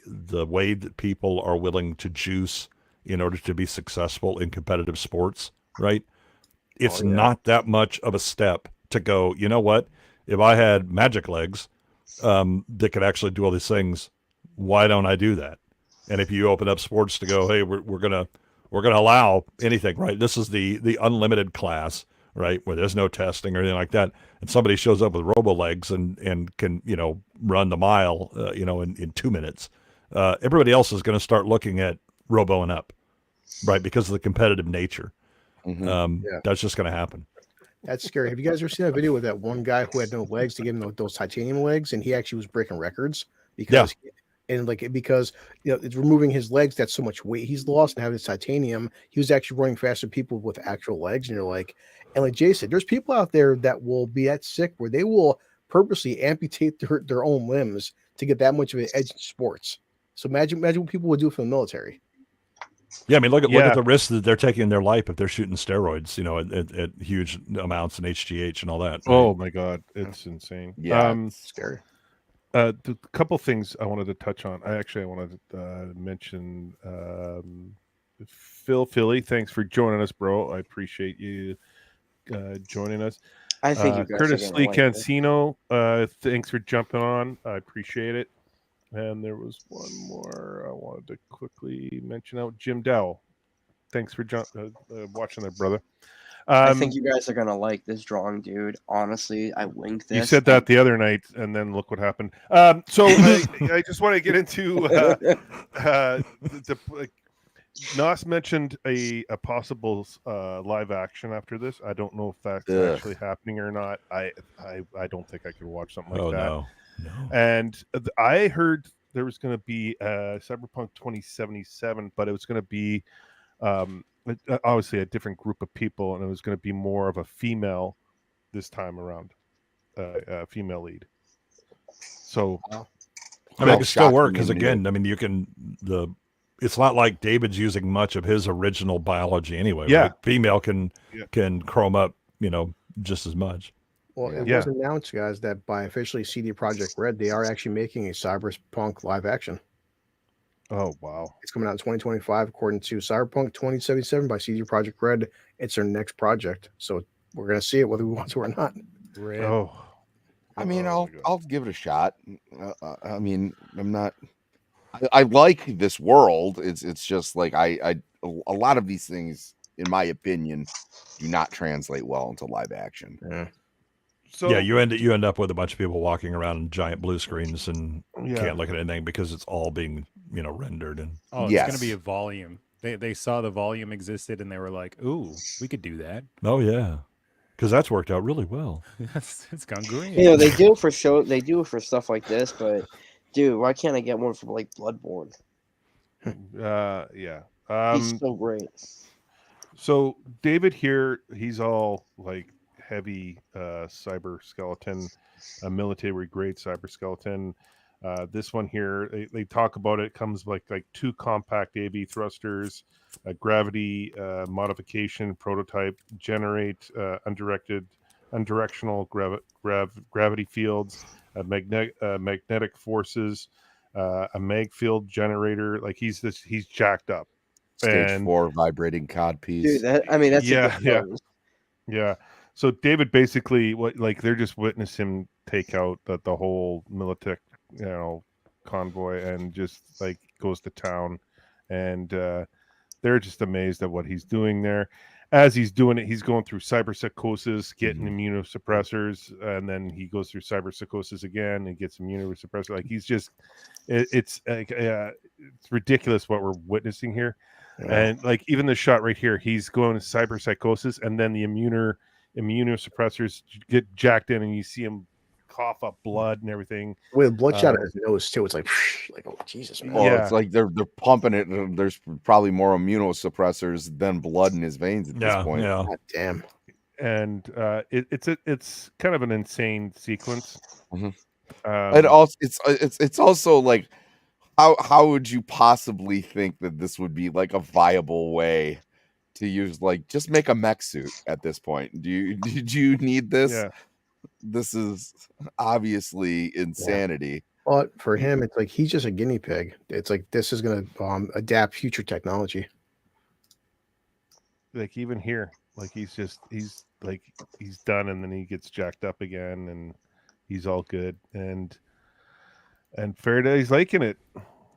way that people are willing to juice in order to be successful in competitive sports, right? It's not that much of a step to go, you know what? If I had magic legs that could actually do all these things, why don't I do that? And if you open up sports to go, hey, we're gonna allow anything, right? This is the unlimited class, right? Where there's no testing or anything like that. And somebody shows up with robo legs and can, run the mile, in 2 minutes. Everybody else is going to start looking at robo and up, right? Because of the competitive nature. That's just going to happen. That's scary. Have you guys ever seen a video with that one guy who had no legs to give him those titanium legs? And he actually was breaking records because it's removing his legs. That's so much weight he's lost and having this titanium. He was actually running faster than people with actual legs. And you're like, and like Jay said, there's people out there that will be that sick where they will purposely amputate their own limbs to get that much of an edge in sports. So imagine what people would do for the military. Yeah, I mean, look at the risks that they're taking in their life if they're shooting steroids, at huge amounts and HGH and all that. Right? Oh my God, it's insane. Yeah, it's scary. The couple things I wanted to touch on. I wanted to mention Phil Philly. Thanks for joining us, bro. I appreciate you joining us. I think you guys Curtis Lee Cancino. Thanks for jumping on. I appreciate it. And there was one more I wanted to quickly mention out. Jim Dowell. Thanks for watching there, brother. I think you guys are gonna like this drawing, dude. Honestly, I winged this. You said that the other night, and then look what happened. So I just want to get into Nos mentioned a possible live action after this. I don't know if that's actually happening or not. I don't think I could watch something like that. No. And I heard there was going to be Cyberpunk 2077, but it was going to be obviously a different group of people, and it was going to be more of a female this time around, a female lead. So I mean, it can still work because again, I mean, it's not like David's using much of his original biology anyway. Yeah, right? Female can chrome up, just as much. Well, it was announced, guys, that by officially CD Projekt Red, they are actually making a Cyberpunk live action. Oh, wow. It's coming out in 2025, according to Cyberpunk 2077 by CD Projekt Red. It's their next project. So we're going to see it whether we want to or not. Oh. I mean, I'll give it a shot. I mean, I'm not... I like this world. It's just like a lot of these things, in my opinion, do not translate well into live action. Yeah. So yeah, you end up with a bunch of people walking around in giant blue screens and can't look at anything because it's all being rendered. And it's going to be a volume. They saw the volume existed and they were like, "Ooh, we could do that." Oh yeah, because that's worked out really well. It's gone great. They do it for show. They do it for stuff like this, but dude, why can't I get one from like Bloodborne? Yeah. He's so great. So David here, he's all like heavy cyber skeleton, a military grade cyber skeleton. This one here, they talk about it comes like 2 compact AV thrusters, a gravity modification prototype, generate undirectional gravity fields, magnetic forces, a mag field generator. Like he's jacked up. Stage 4 vibrating cod piece. Dude, that's yeah. So David basically they're just witnessing him take out the whole Militech, convoy and just like goes to town, and they're just amazed at what he's doing there. As he's doing it, he's going through cyber psychosis, getting immunosuppressors, and then he goes through cyber psychosis again and gets immunosuppressor. Like he's just, it's ridiculous what we're witnessing here. Yeah. And like even the shot right here, he's going to cyber psychosis, and then the immunosuppressors get jacked in, and you see him cough up blood and everything. With bloodshot at his nose too. It's like oh Jesus, man. Well, it's like they're pumping it. There's probably more immunosuppressors than blood in his veins at this point. Yeah. God damn. And it's kind of an insane sequence. Mm-hmm. It's also like how would you possibly think that this would be like a viable way to use, like, just make a mech suit at this point? Did you need this? Yeah. This is obviously insanity. But for him, it's like he's just a guinea pig. It's like this is going to adapt future technology. Like even here, like he's done, and then he gets jacked up again, and he's all good. And Faraday's liking it.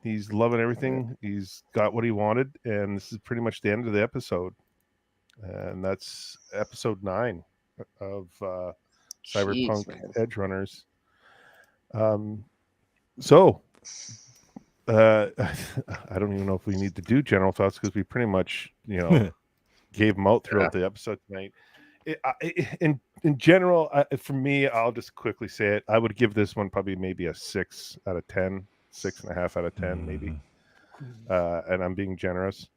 He's loving everything. He's got what he wanted, and this is pretty much the end of the episode. And that's episode 9 of Cyberpunk Edgerunners. So I don't even know if we need to do general thoughts because we pretty much gave them out throughout the episode tonight. In general, for me, I'll just quickly say it. I would give this one probably maybe a 6 out of 10, 6.5 out of 10, maybe. And I'm being generous.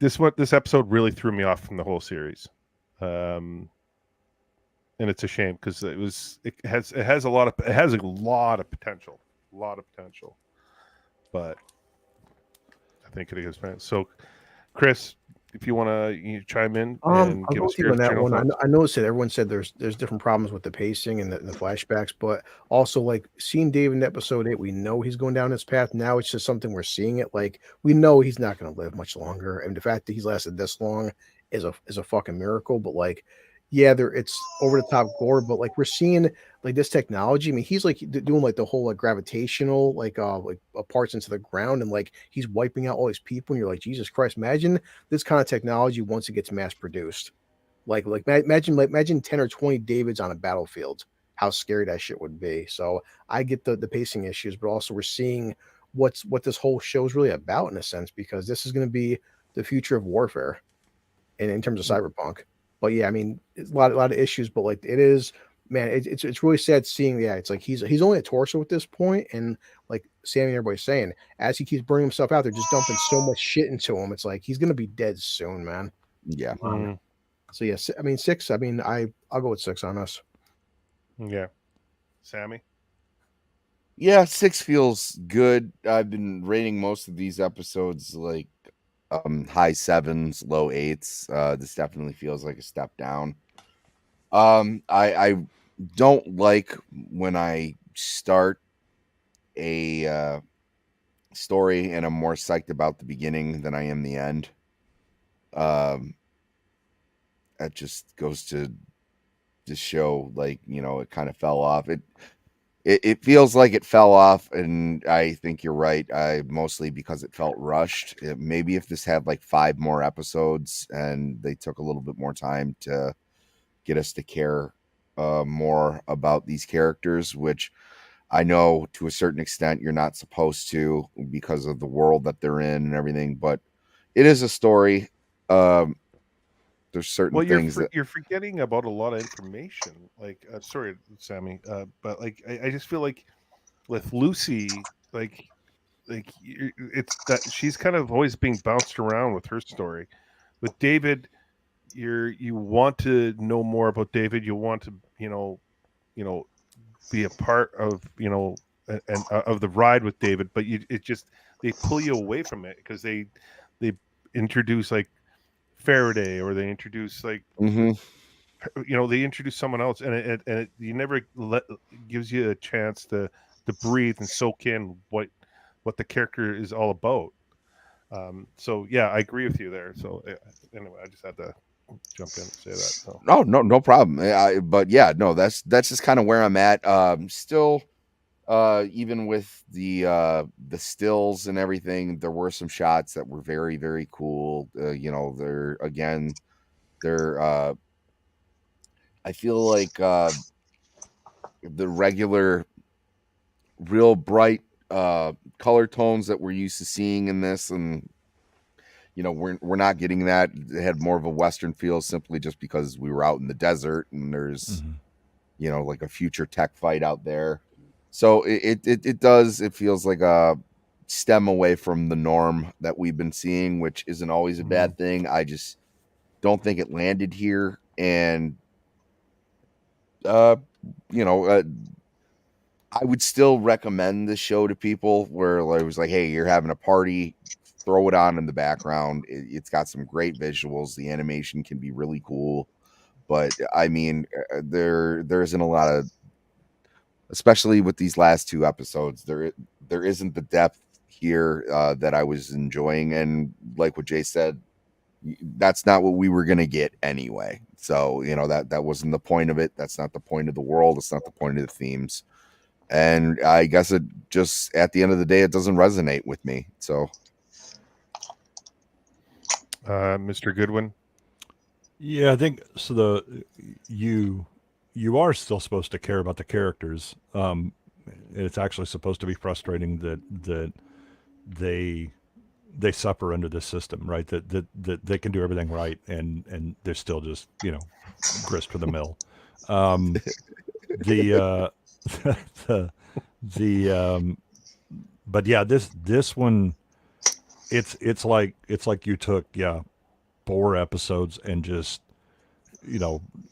This episode really threw me off from the whole series. And it's a shame because it has a lot of potential, but I think it is. So, Chris, if you want to chime in and give us your that one. I noticed that everyone said there's different problems with the pacing and the flashbacks, but also like seeing Dave in episode 8, we know he's going down this path. Now it's just something we're seeing it. Like we know he's not going to live much longer, and the fact that he's lasted this long is a fucking miracle. But like, yeah, it's over the top gore, but like we're seeing like this technology. I mean, he's like doing like the whole like gravitational parts into the ground, and like he's wiping out all these people. And you're like, Jesus Christ! Imagine this kind of technology once it gets mass produced. Imagine 10 or 20 Davids on a battlefield. How scary that shit would be. So I get the pacing issues, but also we're seeing what this whole show is really about in a sense, because this is going to be the future of warfare in terms of cyberpunk. But yeah, I mean, it's a lot of issues, but like it is, man, it's really sad seeing. Yeah, it's like he's only a torso at this point, and like Sammy and everybody's saying, as he keeps bringing himself out, they're just dumping so much shit into him. It's like he's gonna be dead soon, man. Yeah. So yes, I mean 6. I mean I'll go with 6 on us. Yeah, Sammy. Yeah, 6 feels good. I've been rating most of these episodes like high 7s, low 8s. This definitely feels like a step down. I don't like when I start a story and I'm more psyched about the beginning than I am the end. That just goes to show, like, you know, it kind of fell off. It feels like it fell off, and I think you're right. Mostly because it felt rushed. Maybe if this had like 5 more episodes and they took a little bit more time to get us to care more about these characters, which I know to a certain extent you're not supposed to because of the world that they're in and everything, but it is a story. There's certain things that you're forgetting about a lot of information. Like, sorry, Sammy, but like I just feel like with Lucy, like it's that she's kind of always being bounced around with her story. With David, you want to know more about David. You want to be a part of and of the ride with David, but they pull you away from it because they introduce like Faraday, or they introduce like they introduce someone else, and it you never gives you a chance to breathe and soak in what the character is all about. So yeah, I agree with you there. So anyway, I just had to jump in and say that. So. Oh, no problem. But yeah, no, that's just kind of where I'm at. Still, even with the stills and everything, there were some shots that were very, very cool. They're I feel like the regular, real bright color tones that we're used to seeing in this, and we're not getting that. It had more of a Western feel simply just because we were out in the desert and there's like a future tech fight out there. So it feels like a stem away from the norm that we've been seeing, which isn't always a bad thing. I just don't think it landed here. And I would still recommend this show to people where it was like, hey, you're having a party, throw it on in the background. It's got some great visuals. The animation can be really cool, but I mean, there isn't a lot of, especially with these last 2 episodes, there isn't the depth here that I was enjoying. And like what Jay said, that's not what we were going to get anyway. So, that wasn't the point of it. That's not the point of the world. It's not the point of the themes. And I guess it just, at the end of the day, it doesn't resonate with me. So, Mr. Goodwin. Yeah, I think so. You are still supposed to care about the characters. It's actually supposed to be frustrating that they suffer under this system, right? That they can do everything right and they're still just grist for the mill. But yeah, this one, it's like you took 4 episodes and just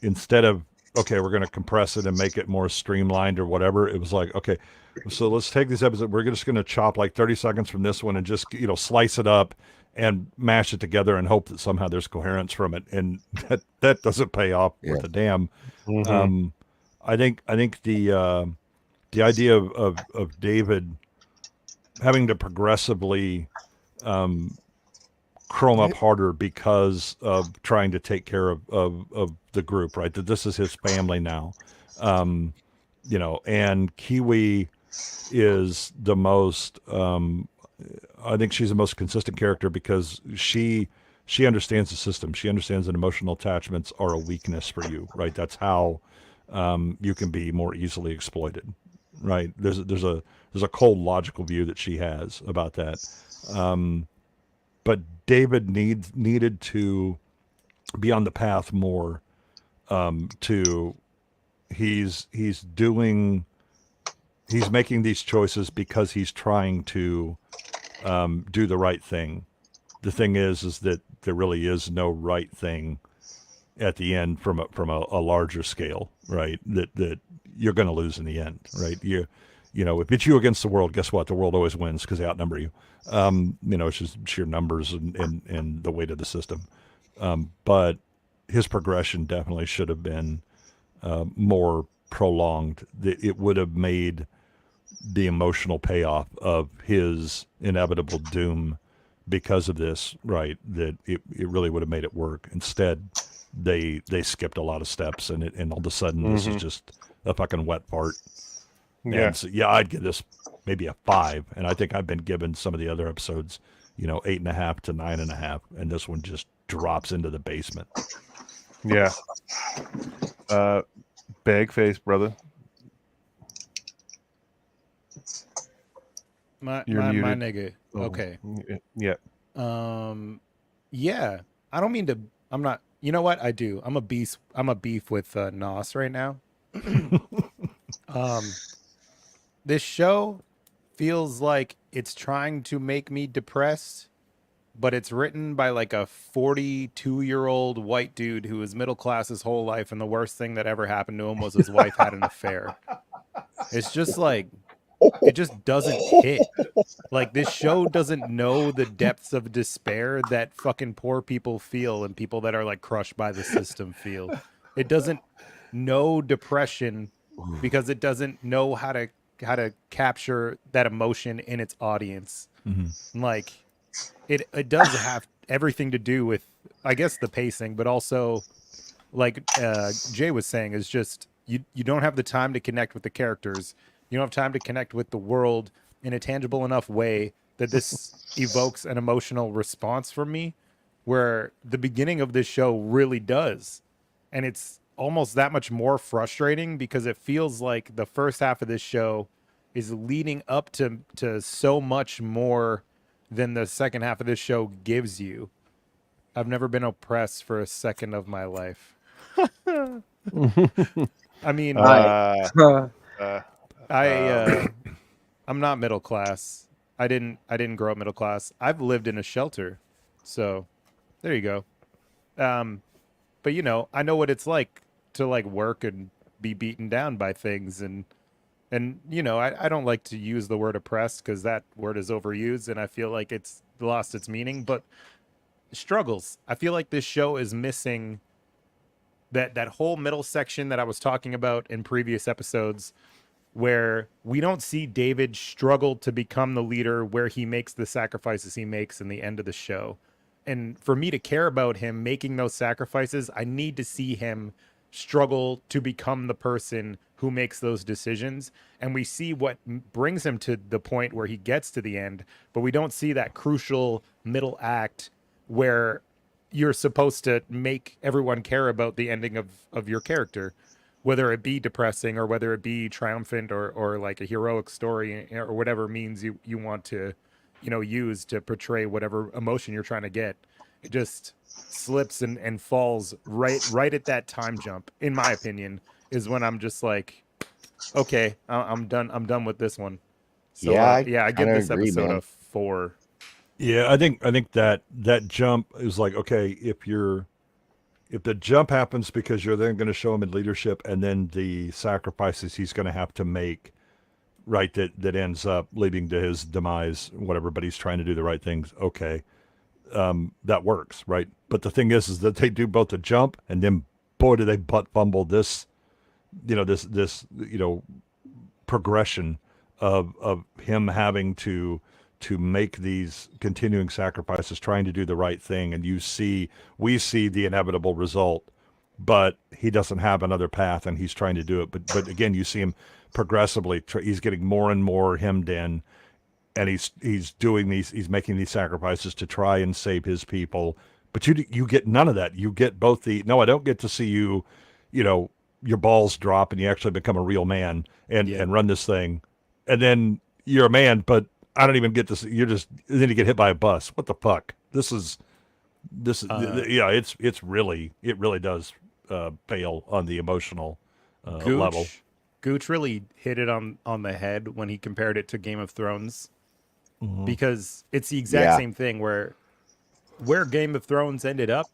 instead of, okay, we're going to compress it and make it more streamlined or whatever, it was like, okay, so let's take this episode, we're just going to chop like 30 seconds from this one and just slice it up and mash it together and hope that somehow there's coherence from it, and that doesn't pay off worth a damn. I think the idea of David having to progressively chrome up harder because of trying to take care of the group, right? That this is his family now. you know, and Kiwi is the most, I think she's the most consistent character because she understands the system. She understands that emotional attachments are a weakness for you, right? That's how you can be more easily exploited, right? There's a cold logical view that she has about that. But David needed to be on the path more to he's making these choices because he's trying to do the right thing. The thing is that there really is no right thing at the end from a larger scale, right? That you're going to lose in the end, right? You know, if it's you against the world, guess what? The world always wins because they outnumber you. You know, it's just sheer numbers and the weight of the system. But his progression definitely should have been more prolonged. It would have made the emotional payoff of his inevitable doom because of this, right? That it really would have made it work. Instead, they skipped a lot of steps, and all of a sudden this is just a fucking wet fart. Yeah. And so, yeah, I'd give this maybe a 5, and I think I've been given some of the other episodes, 8.5 to 9.5, and this one just drops into the basement. Yeah. BAGFACE, brother. My You're muted. nigga. Oh, Okay. Yeah. Yeah. I don't mean to. I'm not. You know what? I do. I'm a beef with Nos right now. This show feels like it's trying to make me depressed, but it's written by like a 42-year-old white dude who was middle class his whole life, and the worst thing that ever happened to him was his wife had an affair. It's just like, it just doesn't hit. Like, this show doesn't know the depths of despair that fucking poor people feel and people that are like crushed by the system feel. It doesn't know depression because it doesn't know how to capture that emotion in its audience. Like, it does have everything to do with, I guess, the pacing, but also, like Jay was saying, is just you don't have the time to connect with the characters. You don't have time to connect with the world in a tangible enough way that this evokes an emotional response from me, where the beginning of this show really does. And it's almost that much more frustrating because it feels like the first half of this show is leading up to so much more than the second half of this show gives you. I've never been oppressed for a second of my life. I mean, I'm not middle class. I didn't grow up middle class. I've lived in a shelter. So there you go. But I know what it's like to like work and be beaten down by things, and I don't like to use the word oppressed because that word is overused and I feel like it's lost its meaning, but struggles. I feel like this show is missing that whole middle section that I was talking about in previous episodes, where we don't see David struggle to become the leader, where he makes the sacrifices he makes in the end of the show. And for me to care about him making those sacrifices, I need to see him struggle to become the person who makes those decisions. And we see what brings him to the point where he gets to the end, but we don't see that crucial middle act where you're supposed to make everyone care about the ending of your character, whether it be depressing or whether it be triumphant or like a heroic story or whatever means you want to, use to portray whatever emotion you're trying to get. It just slips and falls right at that time jump, in my opinion, is when I'm just like, okay, I'm done with this one. So I give this episode a 4. Yeah, I think that jump is like, okay, if the jump happens because you're then going to show him in leadership, and then the sacrifices he's going to have to make, right, that ends up leading to his demise, whatever, but he's trying to do the right things. Okay. That works, right? But the thing is that they do both the jump, and then boy, do they butt fumble this, this progression of him having to make these continuing sacrifices, trying to do the right thing. And we see the inevitable result, but he doesn't have another path and he's trying to do it. But again, you see him progressively he's getting more and more hemmed in, and he's making these sacrifices to try and save his people. But you get none of that. You get both no, I don't get to see you, your balls drop and you actually become a real man and run this thing, and then you're a man, but I don't even get to see, then you get hit by a bus. What the fuck? It really does fail on the emotional level. Gooch really hit it on the head when he compared it to Game of Thrones, because it's the exact same thing where Game of Thrones ended up,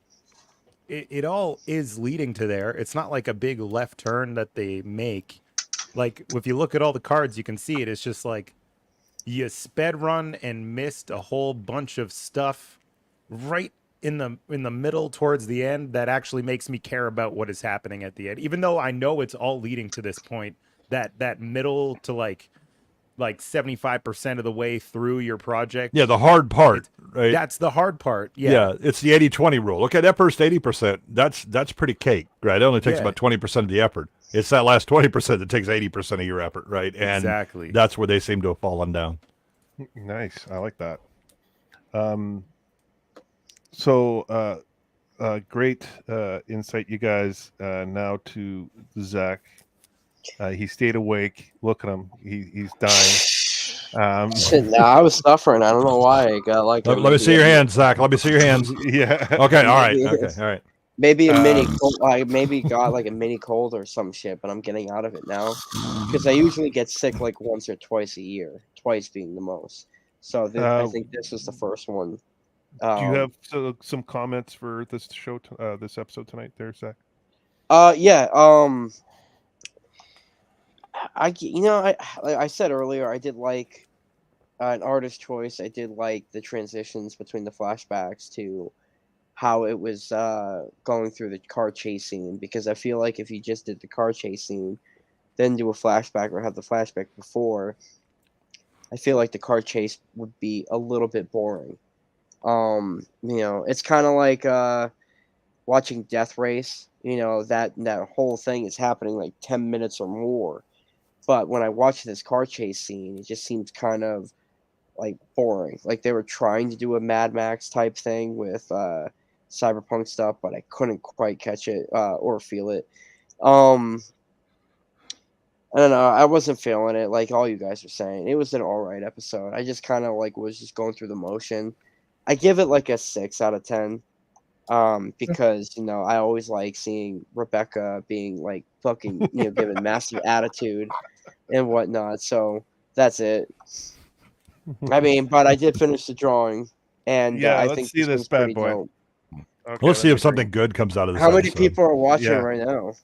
it all is leading to there. It's not like a big left turn that they make. Like, if you look at all the cards, you can see it. It's just like you sped run and missed a whole bunch of stuff right in the middle towards the end that actually makes me care about what is happening at the end, even though I know it's all leading to this point. That middle to like 75% of the way through your project. Yeah, the hard part, right? That's the hard part. Yeah, it's the 80-20 rule. Look at that first 80%. That's pretty cake, right? It only takes about 20% of the effort. It's that last 20% that takes 80% of your effort, right? And exactly. That's where they seem to have fallen down. Nice. I like that. So great insight, you guys. Now to Zach. He stayed awake. Look at him. He's dying. No, I was suffering. I don't know why. I got like. Let me see your hands, Zach. Let me see your hands. Yeah. Okay. All right. Okay. All right. Maybe a mini cold. I maybe got like a mini cold or some shit, but I'm getting out of it now because I usually get sick like once or twice a year. Twice being the most. So I think this was the first one. Do you have some comments for this show, this episode tonight, there, Zach? Yeah. I said earlier, I did like an artist choice. I did like the transitions between the flashbacks to how it was going through the car chase scene, because I feel like if you just did the car chase scene, then do a flashback or have the flashback before, I feel like the car chase would be a little bit boring. It's kind of like watching Death Race. That whole thing is happening like 10 minutes or more. But when I watch this car chase scene, it just seems kind of like boring. Like they were trying to do a Mad Max type thing with cyberpunk stuff, but I couldn't quite catch it or feel it. I don't know. I wasn't feeling it like all you guys are saying. It was an all right episode. I just kind of like was just going through the motion. I give it like a 6 out of 10. Because I always like seeing Rebecca being like fucking given massive attitude and whatnot. So that's it. I mean, but I did finish the drawing, and I let's think see this bad boy. Dope. Okay, let's see if something good comes out of this. How many episode. people are watching right now?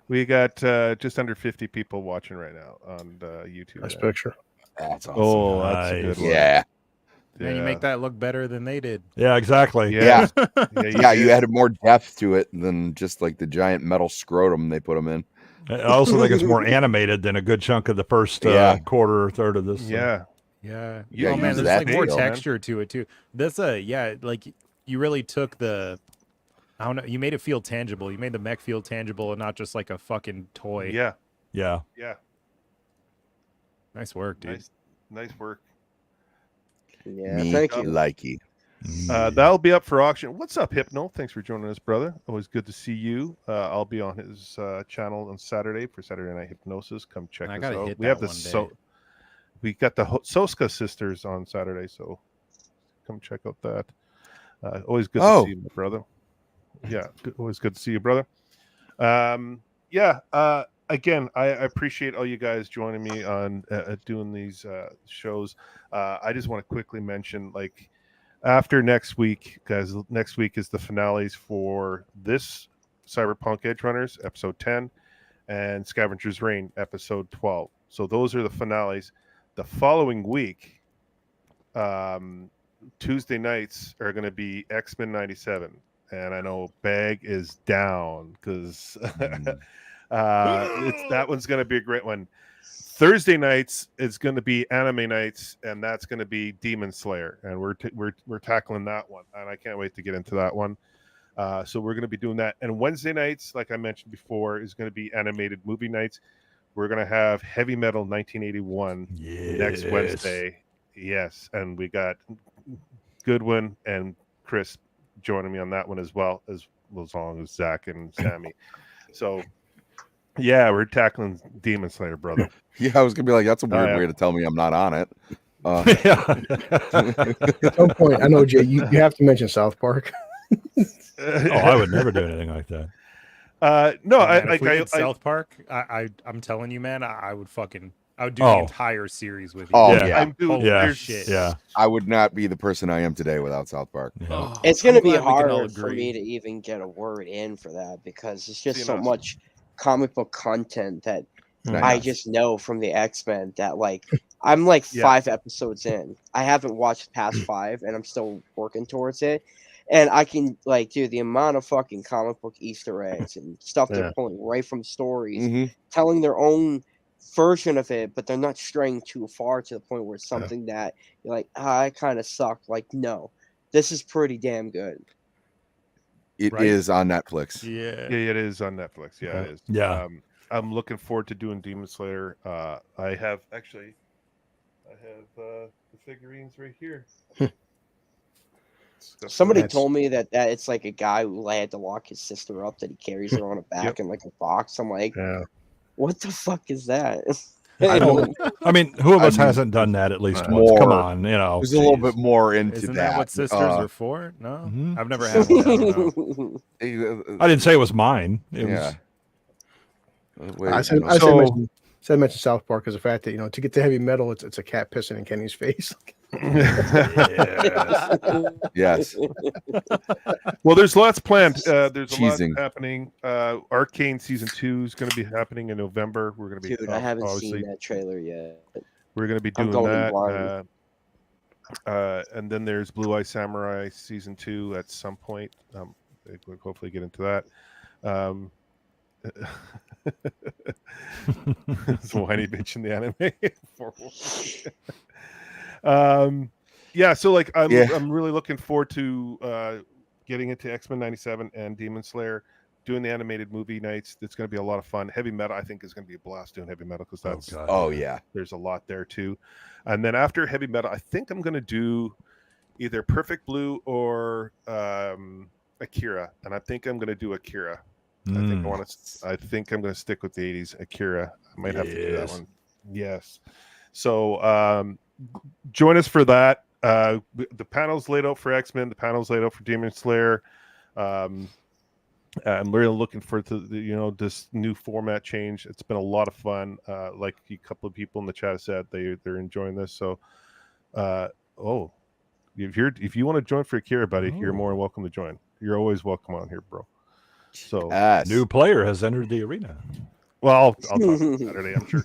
We got just under 50 people watching right now on YouTube. Nice picture. That's awesome. Oh, that's a good one. Yeah. Man, you make that look better than they did. Yeah, exactly. Yeah. Yeah, You added more depth to it than just like the giant metal scrotum they put them in. I also think it's more animated than a good chunk of the first quarter or third of this. Yeah. Yeah. Yeah, Oh man, use there's that like more detail, texture to it too. That's like you really took I don't know, you made it feel tangible. You made the mech feel tangible and not just like a fucking toy. Yeah. Yeah. Yeah. Nice work, dude. Nice work. Yeah, Me thank you. likey. That'll be up for auction. What's up, Hypno? Thanks for joining us, brother. Always good to see you. I'll be on his channel on Saturday for Saturday Night Hypnosis. Come check us out. We have we got the Soska sisters on Saturday, so come check out that. Always good to see you, my brother. Yeah, always good to see you, brother. Again, I appreciate all you guys joining me on doing these shows. I just want to quickly mention, like, after next week, guys, next week is the finales for this Cyberpunk Edgerunners, episode 10, and Scavenger's Reign, episode 12. So those are the finales. The following week, Tuesday nights are going to be X-Men 97. And I know Bag is down because that one's going to be a great one. Thursday nights is going to be anime nights, and that's going to be Demon Slayer, and we're tackling that one, and I can't wait to get into that one. So we're going to be doing that. And Wednesday nights, like I mentioned before, is going to be animated movie nights. we're gonna have Heavy Metal 1981 next Yes. Wednesday. Yes, and we got Goodwin and Chris joining me on that one as well as long as Zach and Sammy. So yeah, we're tackling Demon Slayer, brother. Yeah, I was gonna be like, that's a weird yeah. way to tell me I'm not on it. At some point, I know, Jay, you have to mention South Park. I would never do anything like that. No, Man, if we did South Park, I'm telling you, man, I would do the entire series with you. Oh Yeah. yeah, Shit. Yeah. I would not be the person I am today without South Park. Yeah. It's going to I'm be glad we can all hard for agree. me to even get a word in for that because it's just See, so no. much comic book content that Nice. I just know from the X-Men that like I'm like 5 episodes in. I haven't watched past 5 and I'm still working towards it. And I can like do the amount of fucking comic book Easter eggs and stuff they're pulling right from stories, telling their own version of it, but they're not straying too far to the point where it's something that you're like, I kind of suck. Like, no, this is pretty damn good. It is on Netflix. Yeah. Yeah, it is on Netflix. Yeah, it is. Yeah. I'm looking forward to doing Demon Slayer. I have the figurines right here. Somebody told me that it's like a guy who had to lock his sister up, that he carries her on a back in like a box. I'm like, what the fuck is that? I mean, who of us hasn't done that at least once? More. Come on, There's a little bit more into Isn't that. that what sisters are for? No, Mhm. I've never had one. I don't know. I didn't say it was mine. It Yeah. was. I mentioned South Park because the fact that to get to Heavy Metal, it's a cat pissing in Kenny's face. Yes. Well, there's lots planned. There's a Cheesing. lot happening. Arcane season 2 is going to be happening in November. We're going to be. Dude, I haven't obviously, seen that trailer yet. We're going to be I'm doing going that. blind. And then there's Blue Eye Samurai season 2 at some point. We'll hopefully get into that. So whiny bitch in the anime. Yeah, so like I'm really looking forward to getting into X-Men 97 and Demon Slayer, doing the animated movie nights. It's going to be a lot of fun. Heavy Metal, I think, is going to be a blast doing Heavy Metal because that's there's a lot there too. And then after Heavy Metal, I think I'm going to do either Perfect Blue or Akira, and I think I'm going to do Akira. I think I'm going to stick with the 80s Akira. I might have to do that one. Yes. So join us for that. The panel's laid out for X-Men. The panel's laid out for Demon Slayer. I'm really looking forward to this new format change. It's been a lot of fun. Like a couple of people in the chat said, they're enjoying this. So, if you want to join for Akira, buddy, you're more than welcome to join. You're always welcome on here, bro. So new player has entered the arena. Well, I'll talk about Saturday, I'm sure.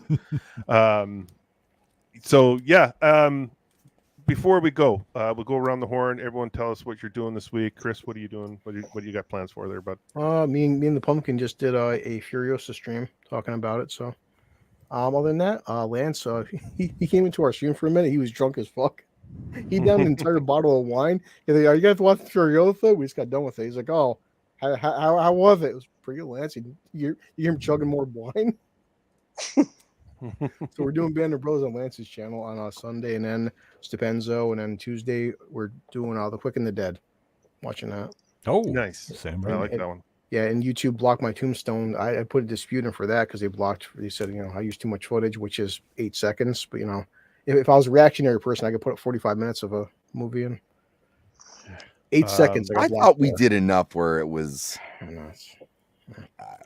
So yeah, before we go, we'll go around the horn. Everyone, tell us what you're doing this week. Chris, what are you doing? What do you got plans for there, bud? Me and the Pumpkin just did a Furiosa stream talking about it. So, other than that, Lance, he came into our stream for a minute. He was drunk as fuck. He downed an entire bottle of wine. He's like, "Are you guys watching Furiosa?" We just got done with it. He's like, "Oh, how was it?" It was pretty good, Lance. You hear him chugging more wine. So we're doing Band of Bros on Lance's channel on Sunday, and then Stepenzo, and then Tuesday we're doing The Quick and the Dead. Watching that. Oh, nice. Sam, I like that one. Yeah, and YouTube blocked my Tombstone. I put a dispute in for that because they said I used too much footage, which is 8 seconds. But if I was a reactionary person, I could put 45 minutes of a movie in. 8 seconds. I thought we did enough where it was.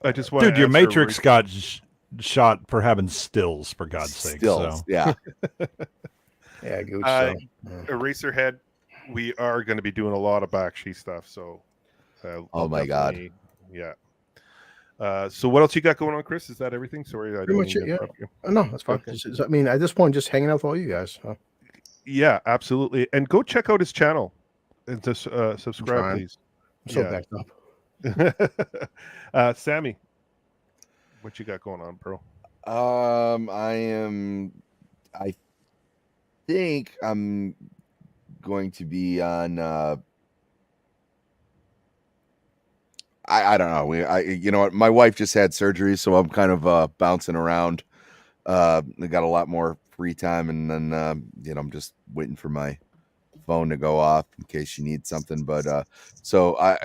I just want dude, your Matrix got shot for having stills, for God's sake. Stills, yeah. Yeah, Gooch. Eraserhead, we are going to be doing a lot of Bakshi stuff. So, oh my God, yeah. So what else you got going on, Chris? Is that everything? Sorry, I pretty much it. Yeah. No, that's fine. Okay. At this point, just hanging out with all you guys. So. Yeah, absolutely. And go check out his channel and just subscribe, please. I'm so backed up. Sammy, what you got going on, bro? I think I'm going to be on. I don't know. You know what? My wife just had surgery, so I'm kind of bouncing around. I got a lot more free time, and then I'm just waiting for my phone to go off in case she needs something. But so I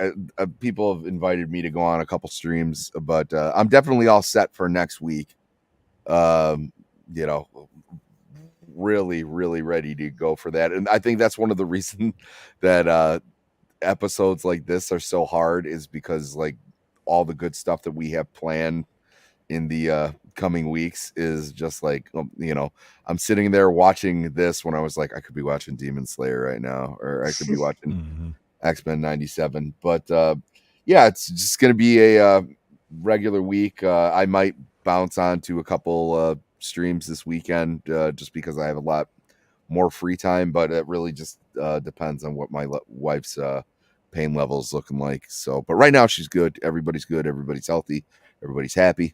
people have invited me to go on a couple streams, but I'm definitely all set for next week. Really ready to go for that, and I think that's one of the reasons that episodes like this are so hard, is because like all the good stuff that we have planned in the coming weeks is just like, I'm sitting there watching this when I was like, I could be watching Demon Slayer right now, or I could be watching X-Men 97. But it's just gonna be a regular week. I might bounce on to a couple streams this weekend just because I have a lot more free time, but it really just depends on what my wife's pain level is looking like. So, but right now she's good, everybody's healthy, everybody's happy.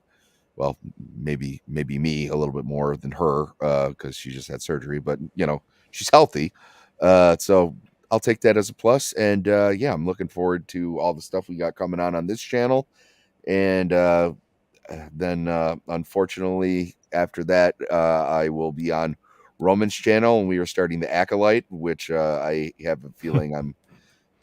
Well, maybe me a little bit more than her because she just had surgery, but she's healthy, so I'll take that as a plus. And I'm looking forward to all the stuff we got coming on this channel. And then unfortunately after that I will be on Roman's channel, and we are starting the Acolyte, which I have a feeling I'm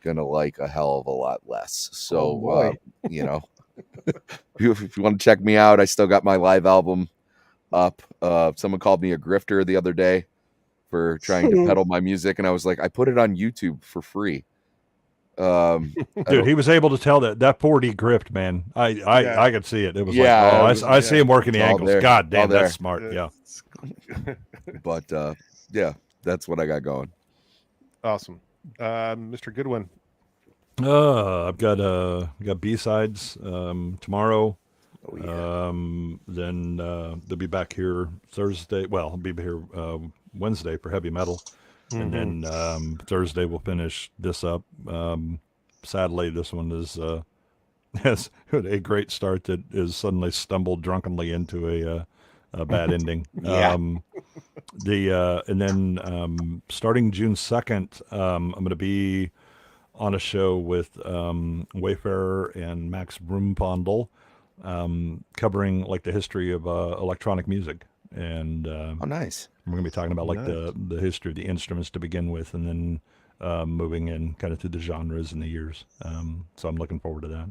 gonna like a hell of a lot less. So if you want to check me out, I still got my live album up. Someone called me a grifter the other day for trying to peddle my music, and I was like, I put it on YouTube for free. Dude, he was able to tell that 4D grift, man. I could see it. It was I see him working the angles. There. God damn, that's smart. Yeah. But that's what I got going. Awesome. Mr. Goodwin. I've got B-sides tomorrow. Then they'll be back here Thursday. Well, I'll be here Wednesday for heavy metal. And then Thursday we'll finish this up. Sadly, this one has a great start that is suddenly stumbled drunkenly into a bad ending. And then starting June 2nd, I'm going to be on a show with Wayfarer and Max Broompondel, covering like the history of electronic music. And nice. We're going to be talking about like the history of the instruments to begin with, and then moving in kind of through the genres and the years. So I'm looking forward to that.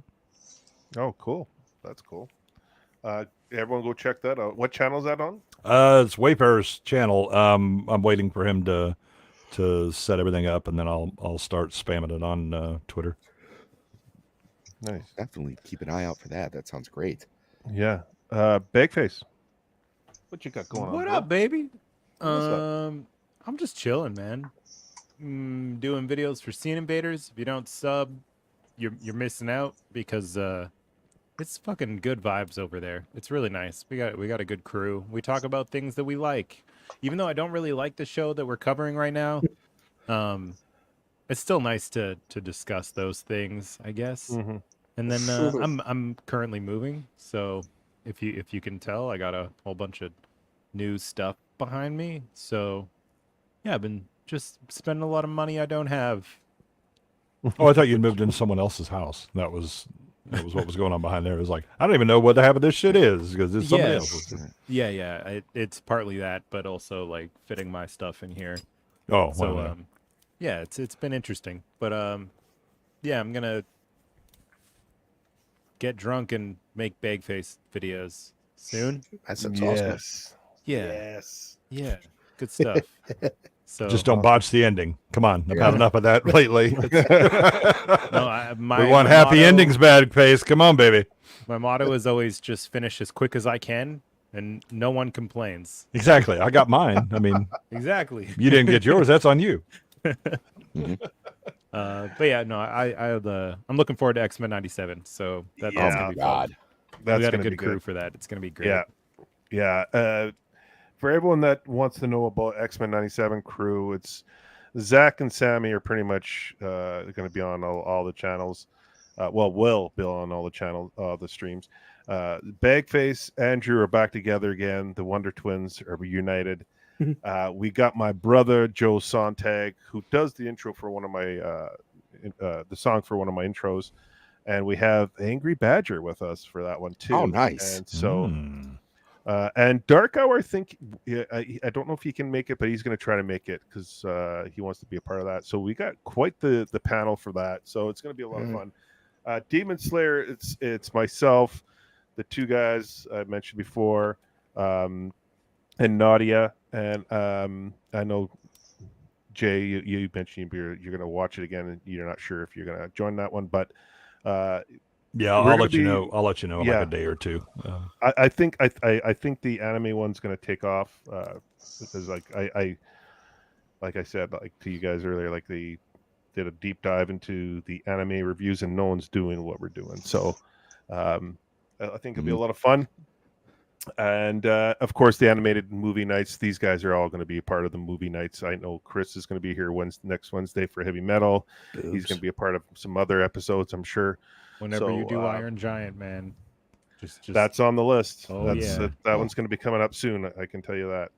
Oh, cool. That's cool. Everyone go check that out. What channel is that on? It's Wayfarer's channel. I'm waiting for him to set everything up, and then I'll start spamming it on Twitter. Nice. Definitely keep an eye out for that. That sounds great. Yeah. BAGFACE. What you got going on? What up, baby? I'm just chilling, man. Doing videos for Scene Invaders. If you don't sub, you're missing out, because it's fucking good vibes over there. It's really nice. We got a good crew. We talk about things that we like. Even though I don't really like the show that we're covering right now, it's still nice to discuss those things, I guess. And then I'm currently moving, so if you can tell, I got a whole bunch of new stuff behind me. So yeah, I've been just spending a lot of money I don't have. Oh, I thought you'd moved into someone else's house. That was what was going on behind there. It was like, I don't even know what the half of this shit is, because it's somebody else's. Yeah. It's partly that, but also like fitting my stuff in here. Oh, so wow. Yeah, it's been interesting, but yeah, I'm gonna get drunk and make BAGFACE videos soon. That's awesome. Yeah, good stuff. So just don't botch the ending. Come on, I've had enough of that lately. We want happy endings, BAGFACE. Come on, baby. My motto is always just finish as quick as I can, and no one complains. Exactly. I got mine. I mean, exactly. You didn't get yours. That's on you. But yeah, no, I'm looking forward to X-Men 97. So that's gonna be fun. We got a good crew for that. It's gonna be great. Yeah. For everyone that wants to know about X-Men 97 crew, it's Zach and Sammy are pretty much going to be on all the channels. Will be on all the channels, the streams. BAGFACE, Andrew are back together again. The Wonder Twins are reunited. We got my brother Joe Sontag, who does the intro for one of my the song for one of my intros, and we have Angry Badger with us for that one too. Oh, nice! And so And Dark Hour, I think, I don't know if he can make it, but he's going to try to make it because he wants to be a part of that. So we got quite the panel for that. So it's going to be a lot of fun. Demon Slayer, it's myself, the two guys I mentioned before, and Nadia. And I know, Jay, you mentioned you're going to watch it again, and you're not sure if you're going to join that one, but yeah, I'll let you know. I'll let you know in like a day or two. I think the anime one's going to take off because like I said, like to you guys earlier, like they did a deep dive into the anime reviews, and no one's doing what we're doing. So I think it'll be a lot of fun. And of course, the animated movie nights. These guys are all going to be a part of the movie nights. I know Chris is going to be here next Wednesday for Heavy Metal. He's going to be a part of some other episodes, I'm sure. Whenever you do Iron Giant, man, just that's on the list. Oh, that one's going to be coming up soon. I can tell you that.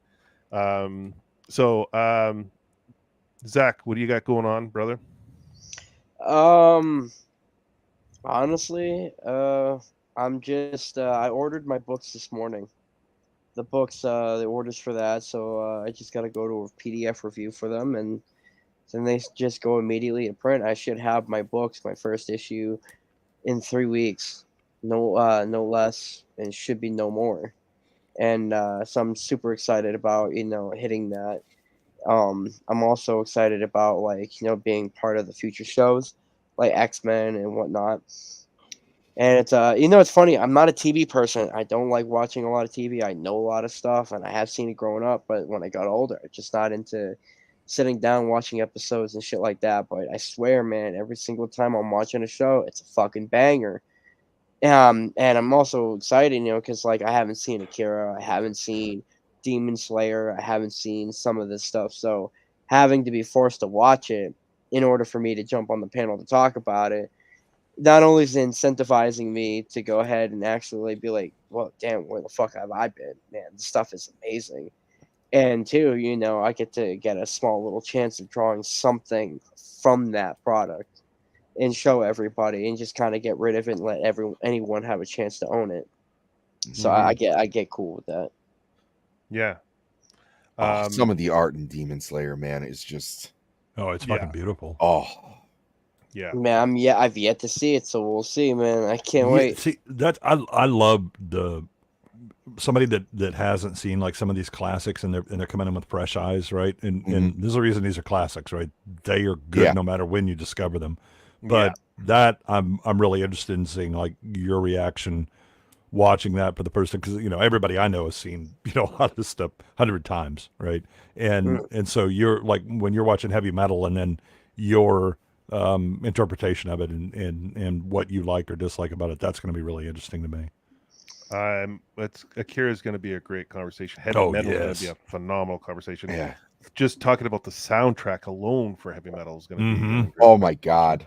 Zach, what do you got going on, brother? Honestly, I'm just I ordered my books this morning. The books, the orders for that, so I just got to go to a PDF review for them, and then they just go immediately to print. I should have my books, my first issue, in 3 weeks, no less, and should be no more. And so I'm super excited about hitting that. I'm also excited about being part of the future shows like X-Men and whatnot. And it's it's funny. I'm not a TV person. I don't like watching a lot of TV. I know a lot of stuff, and I have seen it growing up. But when I got older, I'm just not into sitting down watching episodes and shit like that. But I swear, man, every single time I'm watching a show, it's a fucking banger. And I'm also excited, because I haven't seen Akira, I haven't seen Demon Slayer, I haven't seen some of this stuff. So having to be forced to watch it in order for me to jump on the panel to talk about it, not only is it incentivizing me to go ahead and actually be like, well, damn, where the fuck have I been? Man, this stuff is amazing. And two, I get to get a small little chance of drawing something from that product and show everybody and just kind of get rid of it and let anyone have a chance to own it. So I get cool with that. Yeah. Some of the art in Demon Slayer, man, is just it's fucking beautiful. Yeah, man, I've yet to see it, so we'll see, man. I can't wait. See, that I love somebody that hasn't seen like some of these classics, and they're coming in with fresh eyes, right? And there's a reason these are classics, right? They are good no matter when you discover them. But that I'm really interested in seeing like your reaction watching that for the first time, because everybody I know has seen a lot of this stuff 100 times, right? And so you're like, when you're watching Heavy Metal, and then your interpretation of it and what you like or dislike about it, that's going to be really interesting to me. Akira is going to be a great conversation. Heavy Metal is going to be a phenomenal conversation. Yeah, just talking about the soundtrack alone for Heavy Metal is going to be oh my god.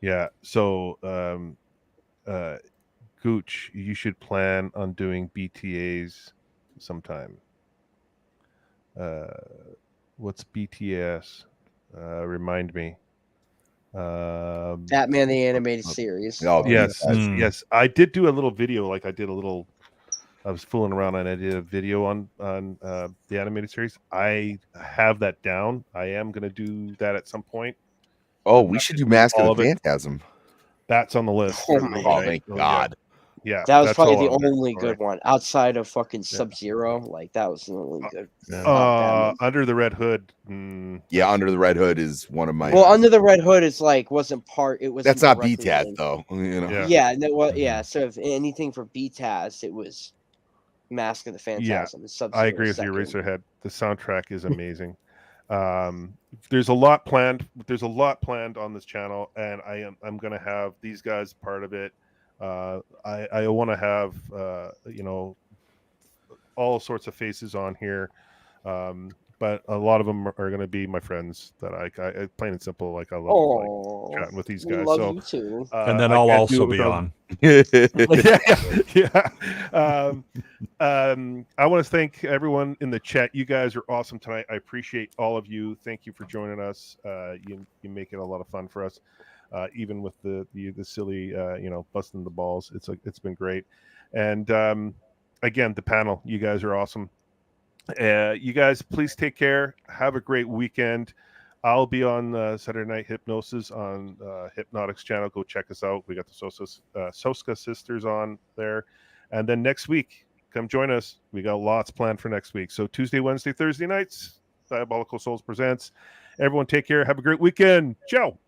Yeah. So Gooch, you should plan on doing BTAs sometime. What's BTS? Remind me. Batman the Animated Series. Oh, yes. I did do a little video. I was fooling around and I did a video on the animated series. I have that down. I am going to do that at some point. Oh, we should do Mask of the Phantasm. That's on the list. Oh my god. Yeah, that was probably the only good one outside of fucking Sub-Zero. Like that was the only good. Under the Red Hood. Yeah, Under the Red Hood is one of my. Well, Under the Red Hood is wasn't part. It was. That's not BTAS though. Yeah. No. So if anything for BTAS, it was Mask of the Phantasm. Yeah, I agree with you, Eraserhead. The soundtrack is amazing. There's a lot planned. There's a lot planned on this channel, and I'm going to have these guys part of it. I want to have all sorts of faces on here, but a lot of them are going to be my friends that I plain and simple. I love chatting with these guys. Love you too. And then I'll also be on. Yeah. I want to thank everyone in the chat. You guys are awesome tonight. I appreciate all of you. Thank you for joining us. You make it a lot of fun for us. Even with the silly busting the balls, it's been great. And again, the panel, you guys are awesome. You guys, please take care. Have a great weekend. I'll be on Saturday Night Hypnosis on Hypnotics channel. Go check us out. We got the Soska sisters on there. And then next week, come join us. We got lots planned for next week. So Tuesday, Wednesday, Thursday nights, Diabolical Souls presents. Everyone take care. Have a great weekend. Ciao.